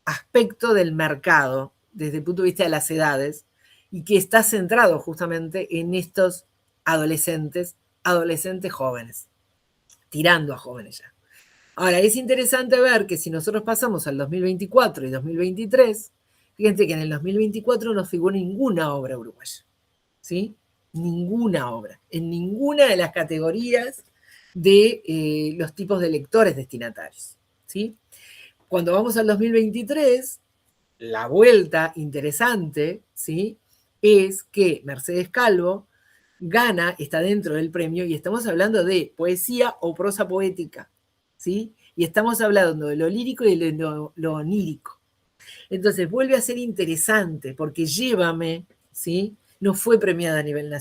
aspecto del mercado desde el punto de vista de las edades, y que está centrado justamente en estos adolescentes jóvenes, tirando a jóvenes ya. Ahora, es interesante ver que si nosotros pasamos al 2024 y 2023, fíjense que en el 2024 no figura ninguna obra uruguaya, ¿sí? Ninguna obra, en ninguna de las categorías de los tipos de lectores destinatarios, ¿sí? Cuando vamos al 2023, la vuelta interesante, ¿sí? Es que Mercedes Calvo gana, está dentro del premio, y estamos hablando de poesía o prosa poética, ¿sí? Y estamos hablando de lo lírico y de lo onírico. Entonces vuelve a ser interesante, porque Llévame, ¿sí? No fue premiada a nivel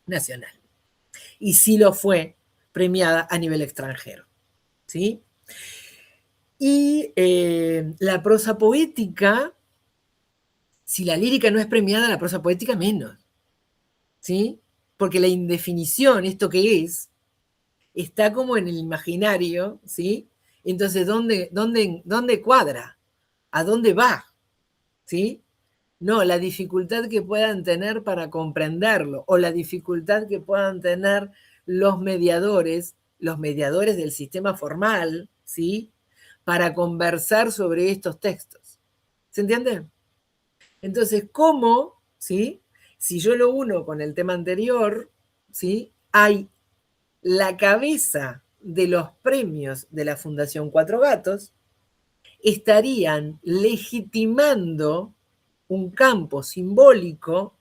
nacional. Y sí lo fue premiada a nivel extranjero, ¿sí? Y la prosa poética, si la lírica no es premiada, la prosa poética menos, ¿sí? Porque la indefinición, esto que es, está como en el imaginario, ¿sí? Entonces, ¿dónde cuadra? ¿A dónde va? ¿Sí? No, la dificultad que puedan tener para comprenderlo, o la dificultad que puedan tener los mediadores del sistema formal, ¿sí? Para conversar sobre estos textos. ¿Se entiende? Entonces, ¿cómo, ¿sí? Si yo lo uno con el tema anterior, ¿sí? Hay la cabeza de los premios de la Fundación Cuatro Gatos, estarían legitimando un campo simbólico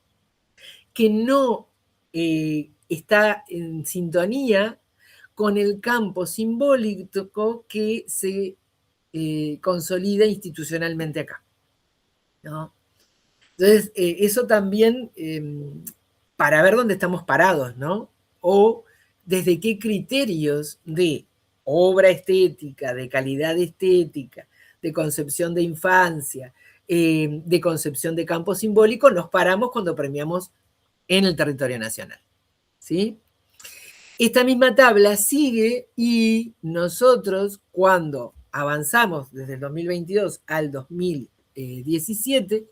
que no está en sintonía con el campo simbólico que se consolida institucionalmente acá, ¿no? Entonces, eso también para ver dónde estamos parados, ¿no? O desde qué criterios de obra estética, de calidad estética, de concepción de infancia, de concepción de campo simbólico, nos paramos cuando premiamos en el territorio nacional, ¿sí? Esta misma tabla sigue y nosotros cuando avanzamos desde el 2022 al 2017,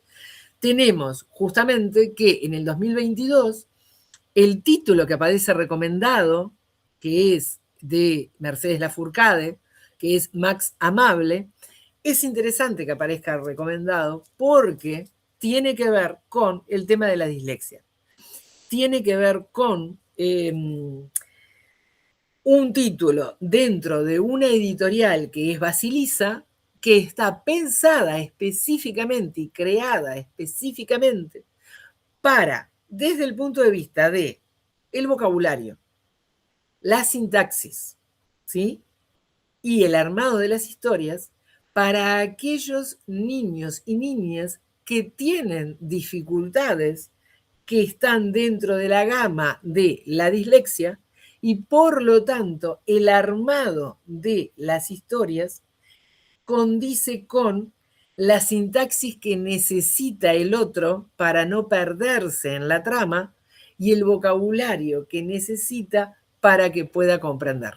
tenemos justamente que en el 2022 el título que aparece recomendado, que es de Mercedes Lafourcade, que es Max Amable, es interesante que aparezca recomendado porque tiene que ver con el tema de la dislexia. Tiene que ver con un título dentro de una editorial que es Basilisa, que está pensada específicamente y creada específicamente para, desde el punto de vista de el vocabulario, la sintaxis, ¿sí? Y el armado de las historias, para aquellos niños y niñas que tienen dificultades que están dentro de la gama de la dislexia y por lo tanto el armado de las historias condice con la sintaxis que necesita el otro para no perderse en la trama y el vocabulario que necesita para que pueda comprender.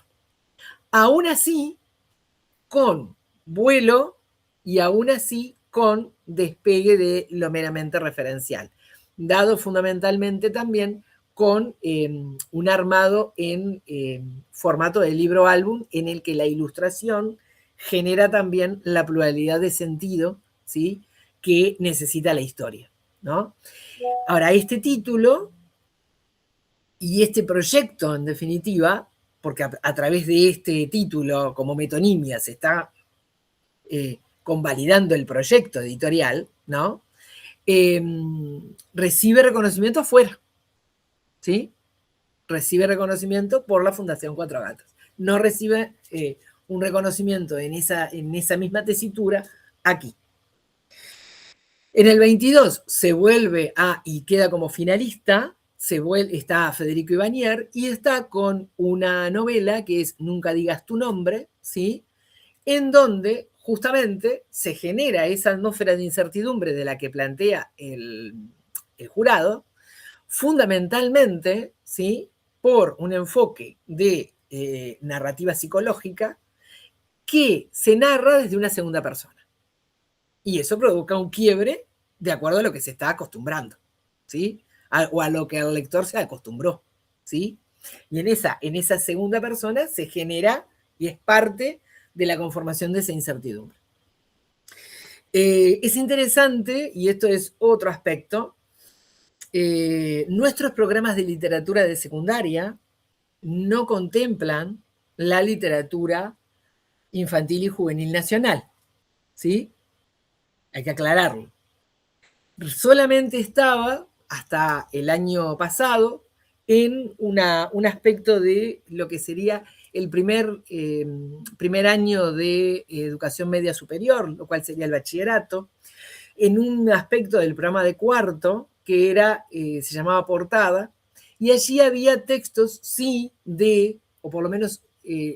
Aún así, con vuelo y aún así con despegue de lo meramente referencial, dado fundamentalmente también con un armado en formato de libro álbum en el que la ilustración genera también la pluralidad de sentido, ¿sí?, que necesita la historia, ¿no? Ahora, este título y este proyecto, en definitiva, porque a través de este título como metonimia se está convalidando el proyecto editorial, ¿no? Recibe reconocimiento afuera, ¿sí? Recibe reconocimiento por la Fundación Cuatro Gatos. No recibe un reconocimiento en esa misma tesitura aquí. En el 22 se vuelve y queda como finalista, está Federico Ibáñez y está con una novela que es Nunca digas tu nombre, ¿sí?, en donde justamente se genera esa atmósfera de incertidumbre de la que plantea el jurado, fundamentalmente, ¿sí?, por un enfoque de narrativa psicológica que se narra desde una segunda persona. Y eso provoca un quiebre de acuerdo a lo que se está acostumbrando, ¿sí?, o a lo que el lector se acostumbró, ¿sí? Y en esa segunda persona se genera y es parte de la conformación de esa incertidumbre. Es interesante, y esto es otro aspecto, nuestros programas de literatura de secundaria no contemplan la literatura infantil y juvenil nacional, ¿sí? Hay que aclararlo. Solamente estaba, hasta el año pasado, en un aspecto de lo que sería el primer año de educación media superior, lo cual sería el bachillerato, en un aspecto del programa de cuarto, que se llamaba Portada, y allí había textos, sí, o por lo menos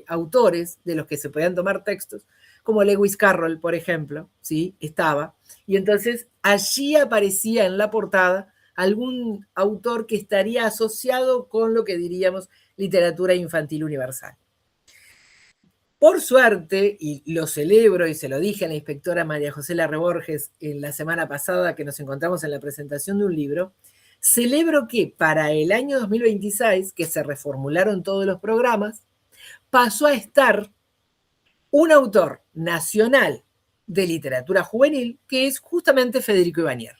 autores de los que se podían tomar textos, como Lewis Carroll, por ejemplo, ¿sí?, estaba, y entonces allí aparecía en la portada algún autor que estaría asociado con lo que diríamos literatura infantil universal. Por suerte, y lo celebro y se lo dije a la inspectora María José Larreborges en la semana pasada que nos encontramos en la presentación de un libro, celebro que para el año 2026, que se reformularon todos los programas, pasó a estar un autor nacional de literatura juvenil, que es justamente Federico Ibáñez,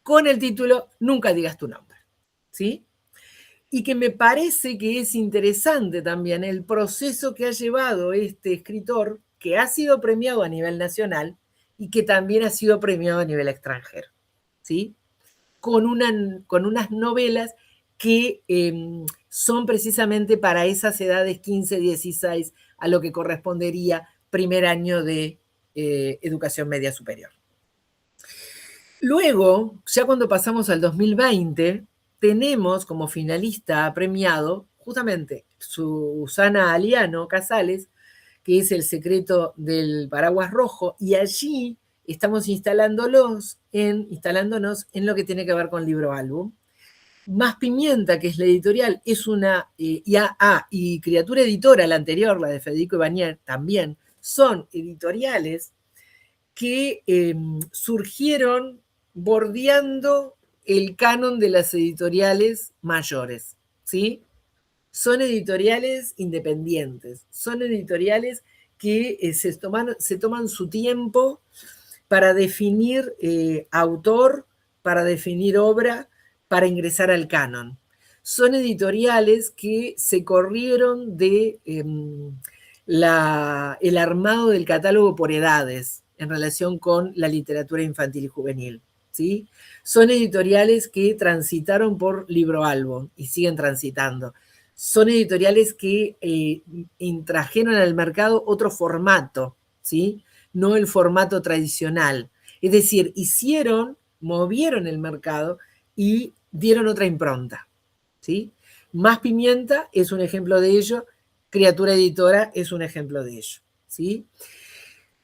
con el título Nunca digas tu nombre, ¿sí? Y que me parece que es interesante también el proceso que ha llevado este escritor, que ha sido premiado a nivel nacional y que también ha sido premiado a nivel extranjero, ¿sí? Con unas novelas que son precisamente para esas edades 15, 16, a lo que correspondería primer año de educación media superior. Luego, ya cuando pasamos al 2020, tenemos como finalista premiado justamente Susana Aliano Casales, que es El secreto del paraguas rojo, y allí estamos instalándonos en lo que tiene que ver con libro álbum. Más Pimienta, que es la editorial, es una, y Criatura Editora, la anterior, la de Federico Ibáñez, también, son editoriales que surgieron bordeando el canon de las editoriales mayores, ¿sí? Son editoriales independientes, son editoriales que se toman su tiempo para definir autor, para definir obra, para ingresar al canon. Son editoriales que se corrieron de el armado del catálogo por edades en relación con la literatura infantil y juvenil, ¿sí? Son editoriales que transitaron por libro álbum y siguen transitando. Son editoriales que trajeron al mercado otro formato, ¿sí? No el formato tradicional. Es decir, movieron el mercado y dieron otra impronta, ¿sí? Más Pimienta es un ejemplo de ello, Criatura Editora es un ejemplo de ello, ¿sí?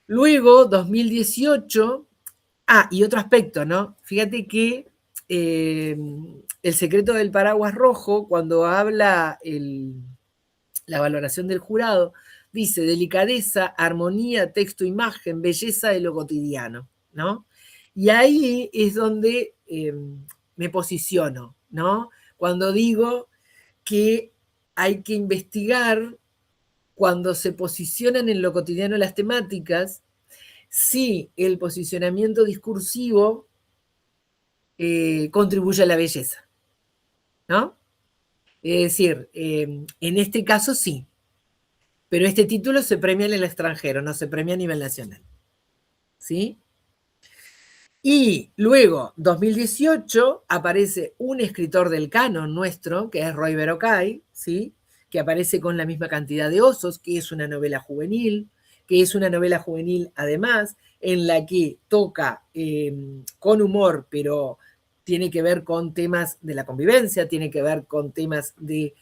Luego, 2018, y otro aspecto, ¿no? Fíjate que El secreto del paraguas rojo, cuando habla la valoración del jurado, dice delicadeza, armonía, texto, imagen, belleza de lo cotidiano, ¿no? Y ahí es donde me posiciono, ¿no? Cuando digo que hay que investigar cuando se posicionan en lo cotidiano las temáticas, si el posicionamiento discursivo contribuye a la belleza, ¿no? Es decir, en este caso sí, pero este título se premia en el extranjero, no se premia a nivel nacional, ¿sí? Y luego, 2018, aparece un escritor del canon nuestro, que es Roy Berocay, ¿sí? Que aparece con la misma cantidad de osos, que es una novela juvenil, además, en la que toca con humor, pero tiene que ver con temas de la convivencia, tiene que ver con temas del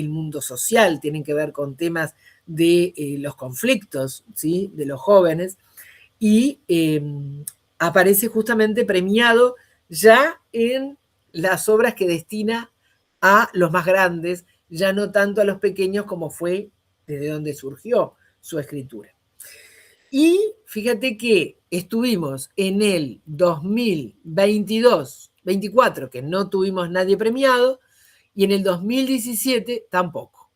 mundo social, tienen que ver con temas de los conflictos, ¿sí? De los jóvenes, y aparece justamente premiado ya en las obras que destina a los más grandes, ya no tanto a los pequeños como fue desde donde surgió su escritura. Y fíjate que estuvimos en el 2022-24, que no tuvimos nadie premiado, y en el 2017 tampoco,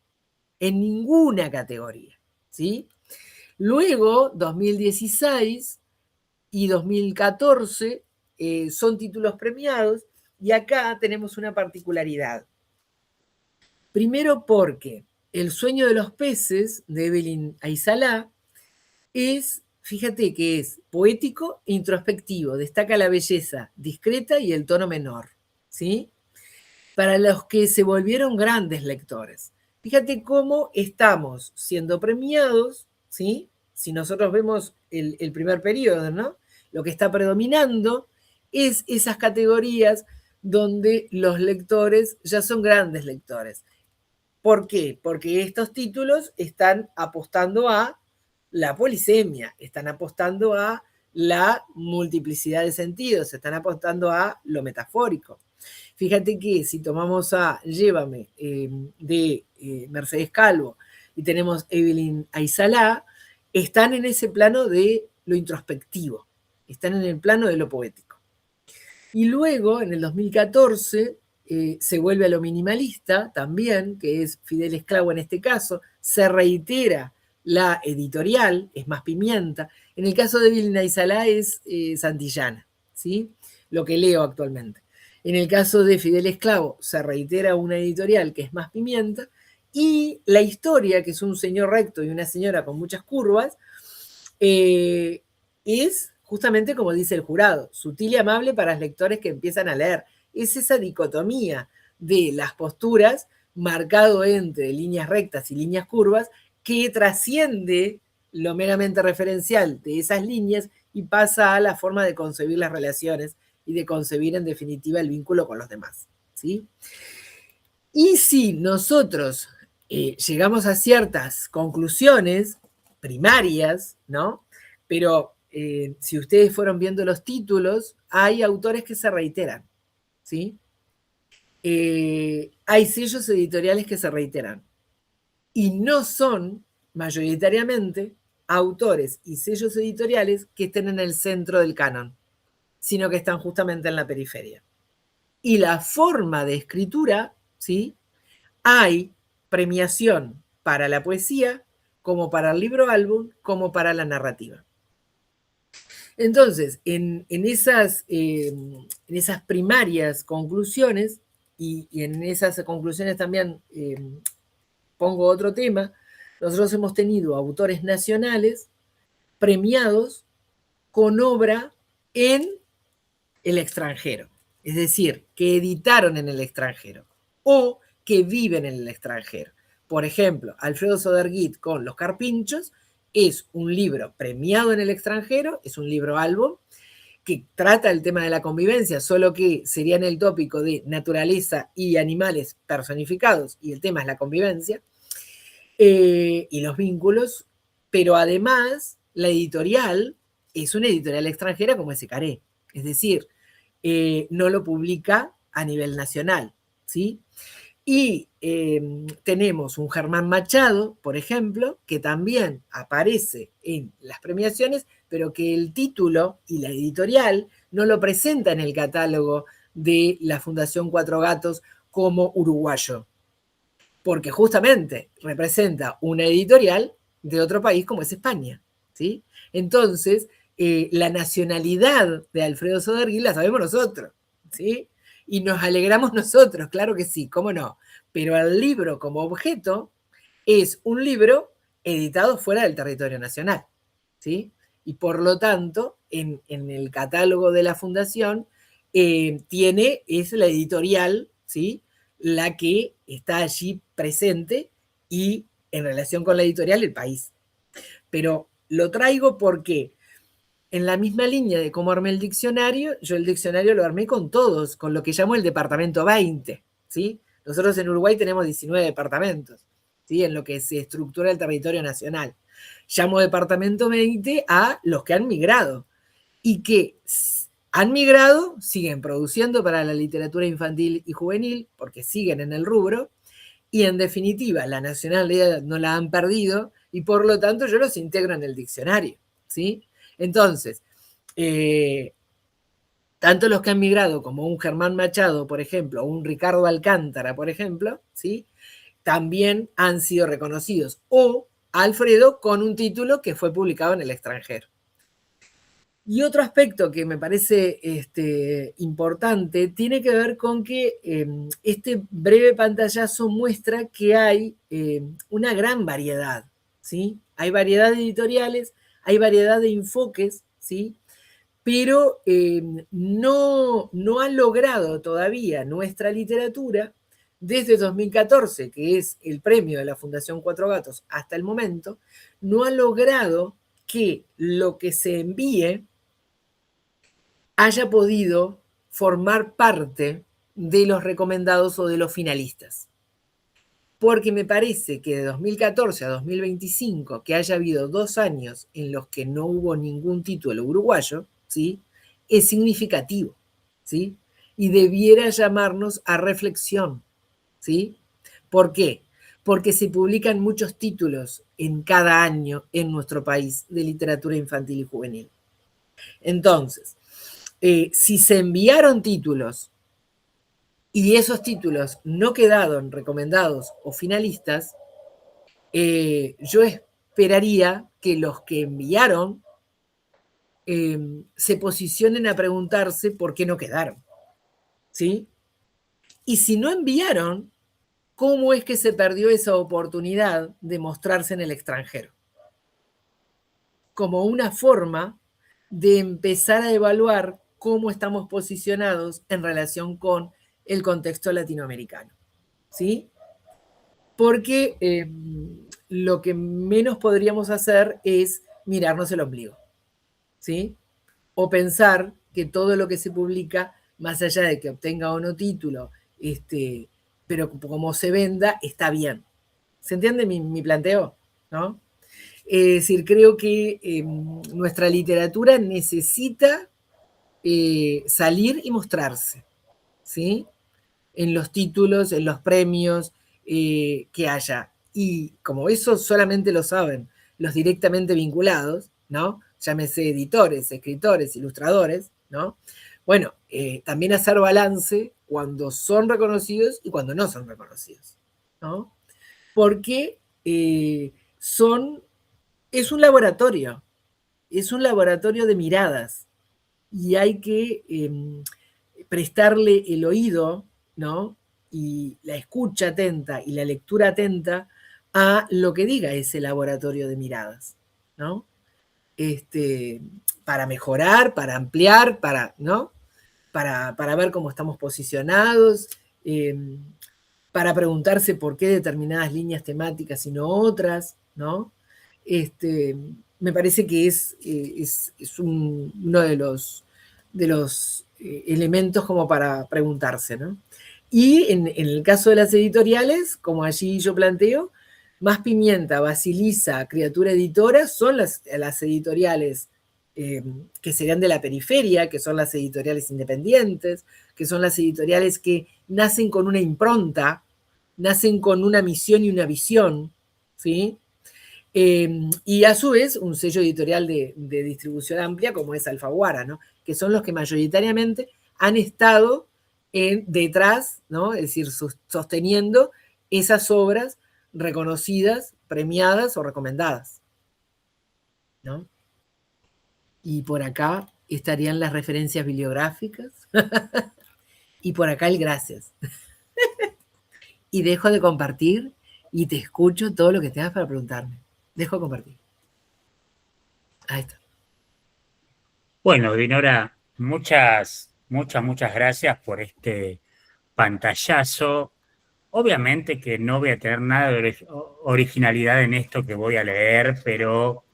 en ninguna categoría, ¿sí? Luego, 2016 y 2014 son títulos premiados, y acá tenemos una particularidad. Primero porque El sueño de los peces, de Evelyn Aizalá, fíjate que es poético e introspectivo, destaca la belleza discreta y el tono menor, ¿sí? Para los que se volvieron grandes lectores. Fíjate cómo estamos siendo premiados, ¿sí? Si nosotros vemos el primer periodo, ¿no? Lo que está predominando es esas categorías donde los lectores ya son grandes lectores. ¿Por qué? Porque estos títulos están apostando a la polisemia, están apostando a la multiplicidad de sentidos, están apostando a lo metafórico. Fíjate que si tomamos a Llévame de Mercedes Calvo y tenemos Evelyn Aizalá, están en ese plano de lo introspectivo, están en el plano de lo poético. Y luego, en el 2014, se vuelve a lo minimalista también, que es Fidel Esclavo en este caso, se reitera la editorial, es Más Pimienta. En el caso de Evelyn Aizalá es Santillana, ¿sí? Lo que leo actualmente. En el caso de Fidel Esclavo se reitera una editorial que es Más Pimienta, y la historia, que es un señor recto y una señora con muchas curvas, es justamente como dice el jurado, sutil y amable para los lectores que empiezan a leer. Es esa dicotomía de las posturas marcado entre líneas rectas y líneas curvas que trasciende lo meramente referencial de esas líneas y pasa a la forma de concebir las relaciones y de concebir en definitiva el vínculo con los demás, ¿sí? Y si nosotros llegamos a ciertas conclusiones primarias, ¿no? Pero si ustedes fueron viendo los títulos, hay autores que se reiteran, ¿sí? Hay sellos editoriales que se reiteran y no son mayoritariamente autores y sellos editoriales que estén en el centro del canon, sino que están justamente en la periferia. Y la forma de escritura, ¿sí? Hay premiación para la poesía, como para el libro álbum, como para la narrativa. Entonces, en esas primarias conclusiones, y en esas conclusiones también pongo otro tema, nosotros hemos tenido autores nacionales premiados con obra en el extranjero, es decir, que editaron en el extranjero o que viven en el extranjero. Por ejemplo, Alfredo Soderguit con Los Carpinchos es un libro premiado en el extranjero, es un libro álbum que trata el tema de la convivencia, solo que sería en el tópico de naturaleza y animales personificados, y el tema es la convivencia, y los vínculos, pero además la editorial es una editorial extranjera como es Ecaré, es decir, no lo publica a nivel nacional, ¿sí? Y tenemos un Germán Machado, por ejemplo, que también aparece en las premiaciones, pero que el título y la editorial no lo presenta en el catálogo de la Fundación Cuatro Gatos como uruguayo, porque justamente representa una editorial de otro país como es España, ¿sí? Entonces, la nacionalidad de Alfredo Soderguil la sabemos nosotros, ¿sí? Y nos alegramos nosotros, claro que sí, cómo no. Pero el libro como objeto es un libro editado fuera del territorio nacional, ¿sí? Y por lo tanto, en el catálogo de la fundación, es la editorial, ¿sí? La que está allí presente y en relación con la editorial, el país. Pero lo traigo porque en la misma línea de cómo armé el diccionario, yo el diccionario lo armé con todos, con lo que llamo el departamento 20, ¿sí? Nosotros en Uruguay tenemos 19 departamentos, ¿sí? En lo que se estructura el territorio nacional. Llamo departamento 20 a los que han migrado y que han migrado, siguen produciendo para la literatura infantil y juvenil, porque siguen en el rubro, y en definitiva la nacionalidad no la han perdido y por lo tanto yo los integro en el diccionario, ¿sí? Entonces, tanto los que han migrado como un Germán Machado, por ejemplo, o un Ricardo Alcántara, por ejemplo, ¿sí? También han sido reconocidos. O Alfredo con un título que fue publicado en el extranjero. Y otro aspecto que me parece importante tiene que ver con que este breve pantallazo muestra que hay una gran variedad, ¿sí? Hay variedad de editoriales, hay variedad de enfoques, ¿sí? Pero no ha logrado todavía nuestra literatura, desde 2014, que es el premio de la Fundación Cuatro Gatos, hasta el momento, no ha logrado que lo que se envíe haya podido formar parte de los recomendados o de los finalistas. Porque me parece que de 2014 a 2025, que haya habido 2 años en los que no hubo ningún título uruguayo, ¿sí? Es significativo, ¿sí? Y debiera llamarnos a reflexión, ¿sí? ¿Por qué? Porque se publican muchos títulos en cada año en nuestro país de literatura infantil y juvenil. Entonces, si se enviaron títulos y esos títulos no quedaron recomendados o finalistas, yo esperaría que los que enviaron se posicionen a preguntarse por qué no quedaron, ¿sí? Y si no enviaron, ¿cómo es que se perdió esa oportunidad de mostrarse en el extranjero? Como una forma de empezar a evaluar cómo estamos posicionados en relación con el contexto latinoamericano, ¿sí? Porque lo que menos podríamos hacer es mirarnos el ombligo, ¿sí? O pensar que todo lo que se publica, más allá de que obtenga o no título, pero como se venda, está bien. ¿Se entiende mi planteo? ¿No? Es decir, creo que nuestra literatura necesita salir y mostrarse, ¿sí? En los títulos, en los premios que haya. Y como eso solamente lo saben los directamente vinculados, ¿no? Llámese editores, escritores, ilustradores, ¿no? Bueno, también hacer balance cuando son reconocidos y cuando no son reconocidos, ¿no? Porque son, es un laboratorio, de miradas y hay que prestarle el oído, ¿no? Y la escucha atenta y la lectura atenta a lo que diga ese laboratorio de miradas, ¿no? Para mejorar, para ampliar, ¿no? Para ver cómo estamos posicionados, para preguntarse por qué determinadas líneas temáticas y no otras, ¿no? Me parece que es uno de los elementos como para preguntarse, ¿no? Y en el caso de las editoriales, como allí yo planteo, Más Pimienta, Basilisa, Criatura Editora son las editoriales que serían de la periferia, que son las editoriales independientes, que son las editoriales que nacen con una impronta, nacen con una misión y una visión, ¿sí? Y a su vez un sello editorial de distribución amplia como es Alfaguara, ¿no? Que son los que mayoritariamente han estado detrás, ¿no? Es decir, sosteniendo esas obras reconocidas, premiadas o recomendadas, ¿no? Y por acá estarían las referencias bibliográficas y por acá el gracias. Y dejo de compartir y te escucho todo lo que tengas para preguntarme. Dejo de compartir. Ahí está. Bueno, Dinora, muchas gracias por este pantallazo. Obviamente que no voy a tener nada de originalidad en esto que voy a leer, pero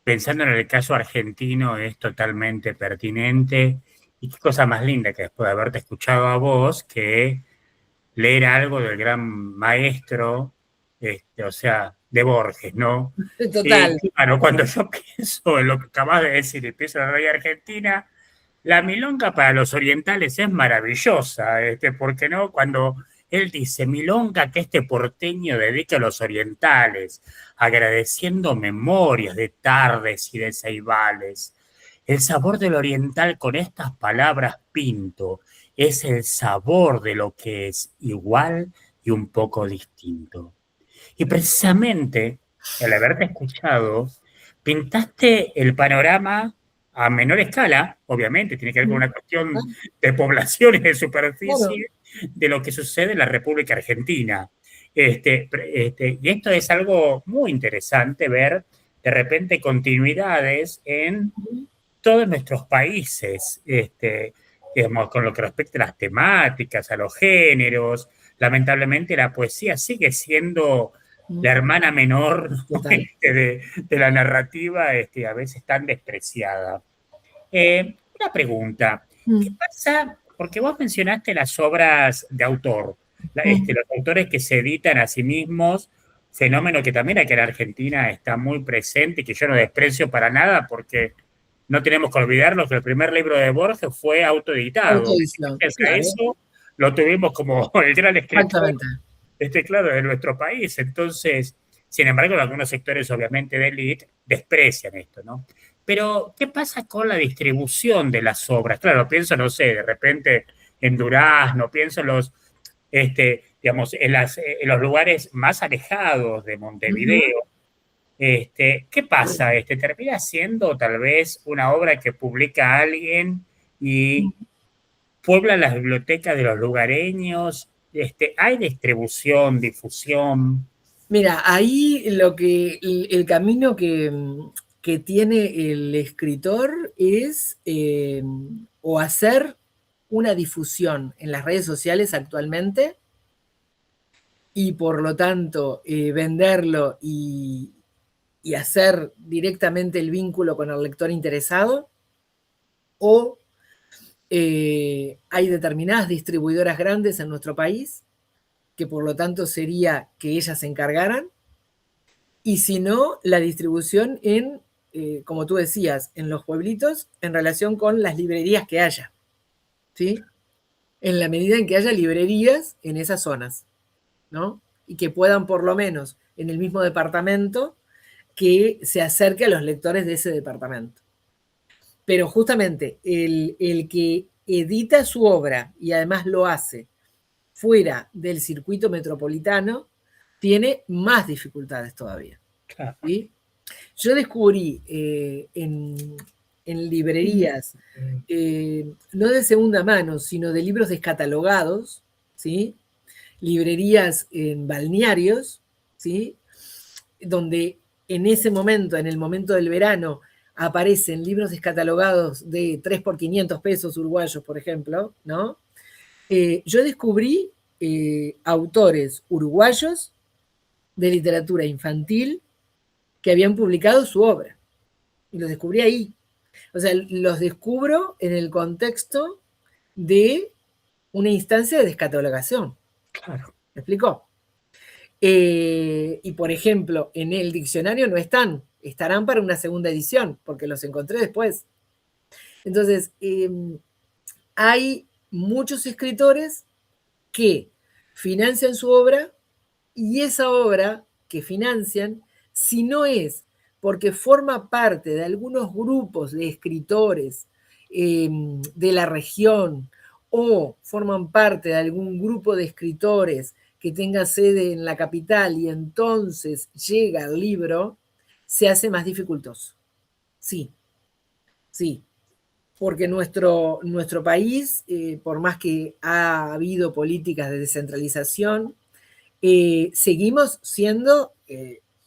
pensando en el caso argentino es totalmente pertinente. Y qué cosa más linda que después de haberte escuchado a vos, que leer algo del gran maestro, o sea, de Borges, ¿no? Total. Claro, cuando yo pienso en lo que acabas de decir y pienso en la realidad argentina, la milonga para los orientales es maravillosa, porque no, cuando él dice milonga que este porteño dedica a los orientales, agradeciendo memorias de tardes y de ceibales. El sabor del oriental con estas palabras pinto es el sabor de lo que es igual y un poco distinto. Y precisamente, al haberte escuchado, pintaste el panorama a menor escala, obviamente, tiene que ver con una cuestión de población y de superficie, de lo que sucede en la República Argentina. Y esto es algo muy interesante ver de repente continuidades en todos nuestros países, digamos, con lo que respecta a las temáticas, a los géneros. Lamentablemente la poesía sigue siendo la hermana menor, ¿no? de la narrativa, a veces tan despreciada. Una pregunta, ¿qué pasa? Porque vos mencionaste las obras de autor, los autores que se editan a sí mismos, fenómeno que también aquí en Argentina está muy presente y que yo no desprecio para nada porque no tenemos que olvidarnos que el primer libro de Borges fue autoeditado. Gracias a eso lo tuvimos como el gran escritor, claro, de nuestro país. Entonces, sin embargo, algunos sectores, obviamente, de élite desprecian esto, ¿no? Pero, ¿qué pasa con la distribución de las obras? Claro, pienso, no sé, de repente en Durazno, pienso en digamos, en los lugares más alejados de Montevideo. ¿Qué pasa? ¿Termina siendo tal vez una obra que publica alguien y puebla las bibliotecas de los lugareños? ¿Hay distribución, difusión? Mira, ahí el camino que tiene el escritor es o hacer una difusión en las redes sociales actualmente y por lo tanto venderlo y hacer directamente el vínculo con el lector interesado, o hay determinadas distribuidoras grandes en nuestro país que por lo tanto sería que ellas se encargaran, y si no, la distribución en, como tú decías, en los pueblitos en relación con las librerías que haya, ¿sí? En la medida en que haya librerías en esas zonas, ¿no? Y que puedan por lo menos en el mismo departamento que se acerque a los lectores de ese departamento. Pero justamente el que edita su obra y además lo hace fuera del circuito metropolitano tiene más dificultades todavía. Claro. ¿Sí? Yo descubrí en librerías, no de segunda mano, sino de libros descatalogados, ¿sí? Librerías en balnearios, ¿sí? Donde en ese momento, en el momento del verano, aparecen libros descatalogados de 3 por 500 pesos uruguayos, por ejemplo, ¿no? Yo descubrí autores uruguayos de literatura infantil que habían publicado su obra. Y los descubrí ahí. O sea, los descubro en el contexto de una instancia de descatalogación. Claro. ¿Me explicó? Y por ejemplo, en el diccionario no están, estarán para una segunda edición, porque los encontré después. Entonces, hay muchos escritores que financian su obra, y esa obra que financian, si no es porque forma parte de algunos grupos de escritores de la región, o forman parte de algún grupo de escritores que tenga sede en la capital y entonces llega el libro, se hace más dificultoso. Sí, sí, porque nuestro país, por más que ha habido políticas de descentralización, seguimos siendo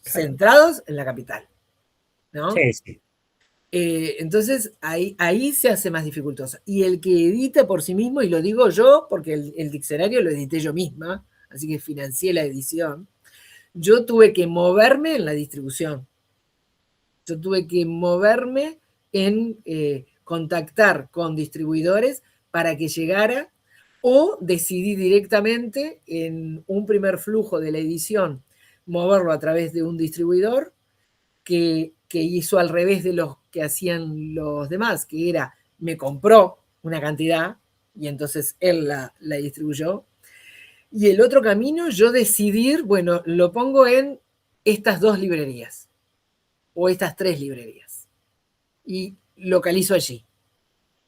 centrados en la capital, ¿no? Sí, sí. Entonces ahí se hace más dificultoso. Y el que edita por sí mismo, y lo digo yo porque el diccionario lo edité yo misma, así que financié la edición, yo tuve que moverme en la distribución. Yo tuve que moverme en contactar con distribuidores para que llegara, o decidí directamente en un primer flujo de la edición moverlo a través de un distribuidor que hizo al revés de los que hacían los demás, que era, me compró una cantidad y entonces él la distribuyó. Y el otro camino, yo decidir, bueno, lo pongo en estas 2 librerías o estas 3 librerías y localizo allí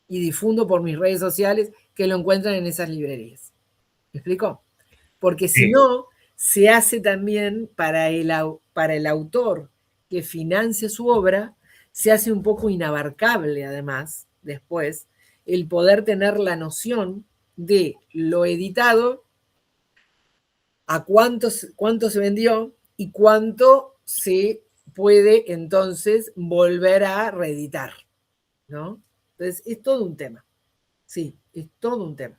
y difundo por mis redes sociales que lo encuentran en esas librerías. ¿Me explico? Porque si no, se hace también para el autor que financia su obra, se hace un poco inabarcable además, después, el poder tener la noción de lo editado, a cuánto se vendió y cuánto se puede entonces volver a reeditar, ¿no? Entonces, es todo un tema. Sí, es todo un tema.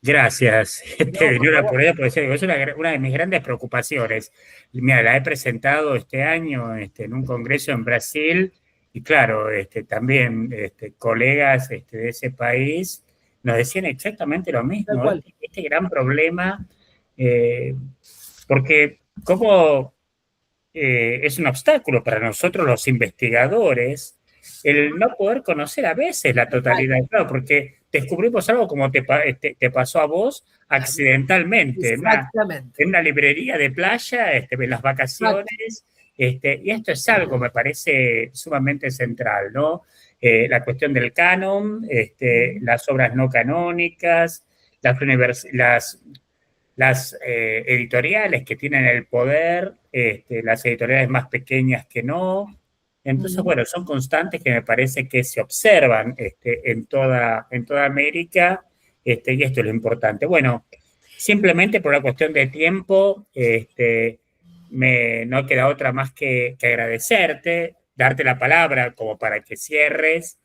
Gracias, No, Nora, por ello, porque es una de mis grandes preocupaciones. Mira, la he presentado este año en un congreso en Brasil y claro, también colegas de ese país nos decían exactamente lo tal mismo, cual. este gran problema, eh, porque como es un obstáculo para nosotros los investigadores el no poder conocer a veces la totalidad, claro, porque descubrimos algo como te pasó a vos accidentalmente, Exactamente. en una librería de playa, en las vacaciones, y esto es algo, me parece, sumamente central, ¿no? La cuestión del canon, las obras no canónicas, las editoriales que tienen el poder, las editoriales más pequeñas que no. Entonces, bueno, son constantes que me parece que se observan en toda América, y esto es lo importante. Bueno, simplemente por la cuestión de tiempo, no queda otra más que agradecerte, darte la palabra como para que cierres,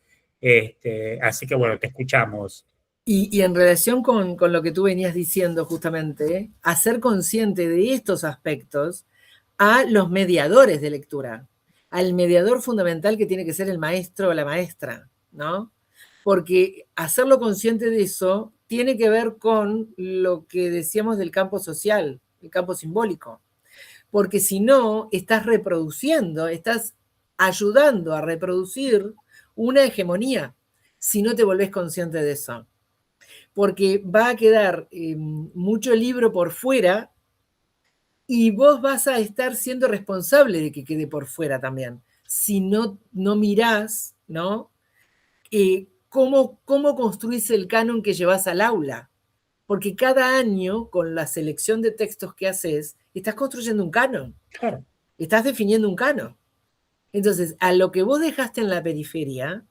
Así que bueno, te escuchamos. Y en relación con lo que tú venías diciendo justamente, hacer consciente de estos aspectos a los mediadores de lectura, al mediador fundamental que tiene que ser el maestro o la maestra, ¿no? Porque hacerlo consciente de eso tiene que ver con lo que decíamos del campo social, el campo simbólico. Porque si no, estás reproduciendo, estás ayudando a reproducir una hegemonía si no te volvés consciente de eso. Porque va a quedar mucho libro por fuera y vos vas a estar siendo responsable de que quede por fuera también. Si no mirás, ¿no? ¿Cómo construís el canon que llevas al aula? Porque cada año, con la selección de textos que haces, estás construyendo un canon. Claro. Estás definiendo un canon. Entonces, a lo que vos dejaste en la periferia,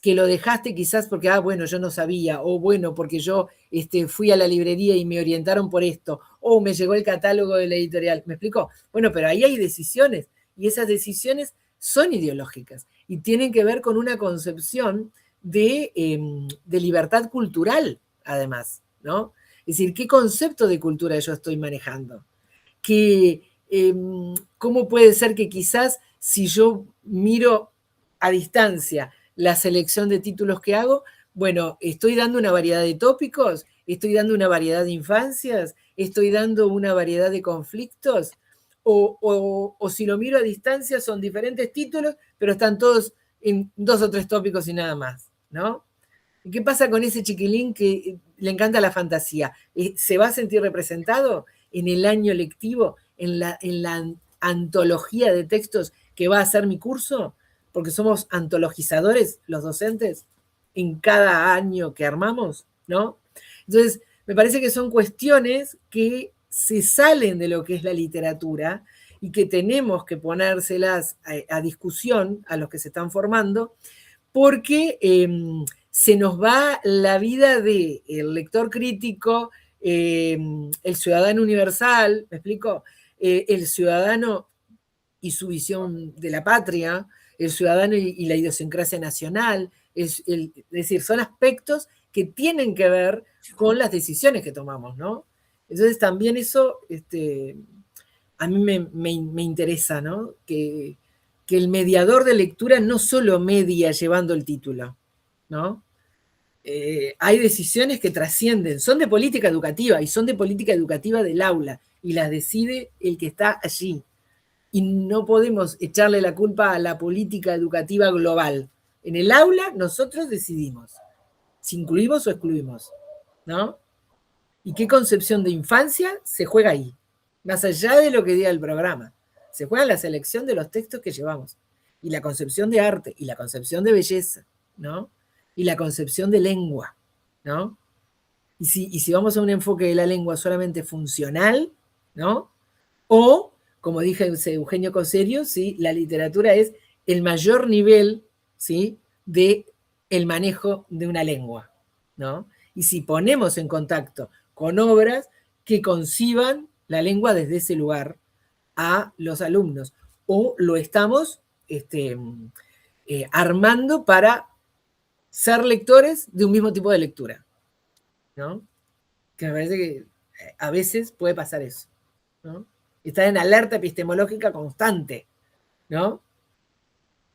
que lo dejaste quizás porque, bueno, yo no sabía, o bueno, porque yo fui a la librería y me orientaron por esto, o me llegó el catálogo de la editorial. ¿Me explico? Bueno, pero ahí hay decisiones, y esas decisiones son ideológicas, y tienen que ver con una concepción de libertad cultural, además, ¿no? Es decir, ¿qué concepto de cultura yo estoy manejando? ¿Cómo puede ser que quizás si yo miro a distancia la selección de títulos que hago, bueno, estoy dando una variedad de tópicos, estoy dando una variedad de infancias, estoy dando una variedad de conflictos, o si lo miro a distancia son diferentes títulos, pero están todos en 2 o 3 tópicos y nada más, ¿no? ¿Y qué pasa con ese chiquilín que le encanta la fantasía? ¿Se va a sentir representado en el año lectivo, en la antología de textos que va a ser mi curso? Porque somos antologizadores los docentes en cada año que armamos, ¿no? Entonces, me parece que son cuestiones que se salen de lo que es la literatura y que tenemos que ponérselas a discusión a los que se están formando, porque se nos va la vida del lector crítico, el ciudadano universal, ¿me explico? El ciudadano y su visión de la patria, el ciudadano y la idiosincrasia nacional, es decir, son aspectos que tienen que ver con las decisiones que tomamos, ¿no? Entonces también eso a mí me interesa, ¿no? Que el mediador de lectura no solo media llevando el título, ¿no? Hay decisiones que trascienden, son de política educativa y son de política educativa del aula y las decide el que está allí. Y no podemos echarle la culpa a la política educativa global. En el aula nosotros decidimos si incluimos o excluimos, ¿no? ¿Y qué concepción de infancia se juega ahí? Más allá de lo que diga el programa. Se juega la selección de los textos que llevamos. Y la concepción de arte, y la concepción de belleza, ¿no? Y la concepción de lengua, ¿no? Y si vamos a un enfoque de la lengua solamente funcional, ¿no? O, como dije Eugenio Coserio, ¿sí? La literatura es el mayor nivel, ¿sí? De el manejo de una lengua, ¿no? Y si ponemos en contacto con obras que conciban la lengua desde ese lugar a los alumnos, o lo estamos armando para ser lectores de un mismo tipo de lectura, ¿no? Que me parece que a veces puede pasar eso, ¿no? Estar en alerta epistemológica constante, ¿no?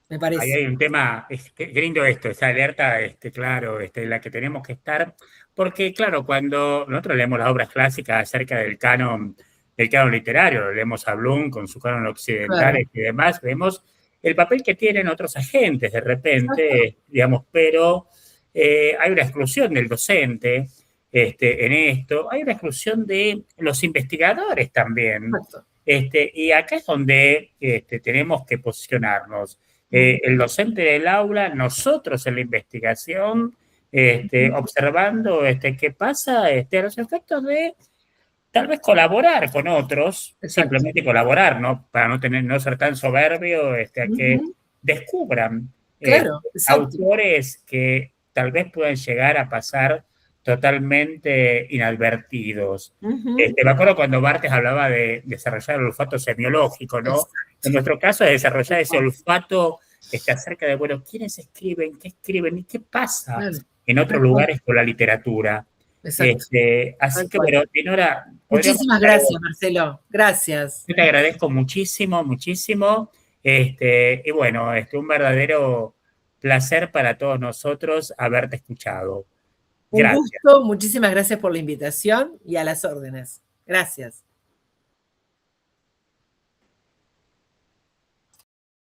Me parece. Ahí hay un tema, qué lindo esto, esa alerta, claro, en la que tenemos que estar, porque claro, cuando nosotros leemos las obras clásicas acerca del canon literario, leemos a Bloom con su canon occidental, Claro. y demás, vemos el papel que tienen otros agentes de repente, digamos, pero hay una exclusión del docente en esto, hay una exclusión de los investigadores también, y acá es donde tenemos que posicionarnos. El docente del aula, nosotros en la investigación, observando qué pasa, los efectos de tal vez colaborar con otros, simplemente colaborar, ¿no? Para no ser tan soberbio, a que descubran claro, autores que tal vez puedan llegar a pasar totalmente inadvertidos. Me acuerdo cuando Barthes hablaba de desarrollar el olfato semiológico, ¿no? En nuestro caso es desarrollar ese olfato acerca de, bueno, quiénes escriben, qué escriben y qué pasa Claro, en otros tal cual, lugares con la literatura. exacto, Así tal que, cual. bueno, Dinora, podríamos Muchísimas hablar. gracias, Marcelo. Gracias. Yo te agradezco muchísimo, muchísimo. Y bueno, un verdadero placer para todos nosotros haberte escuchado. Un Gracias. gusto, muchísimas gracias por la invitación y a las órdenes. Gracias.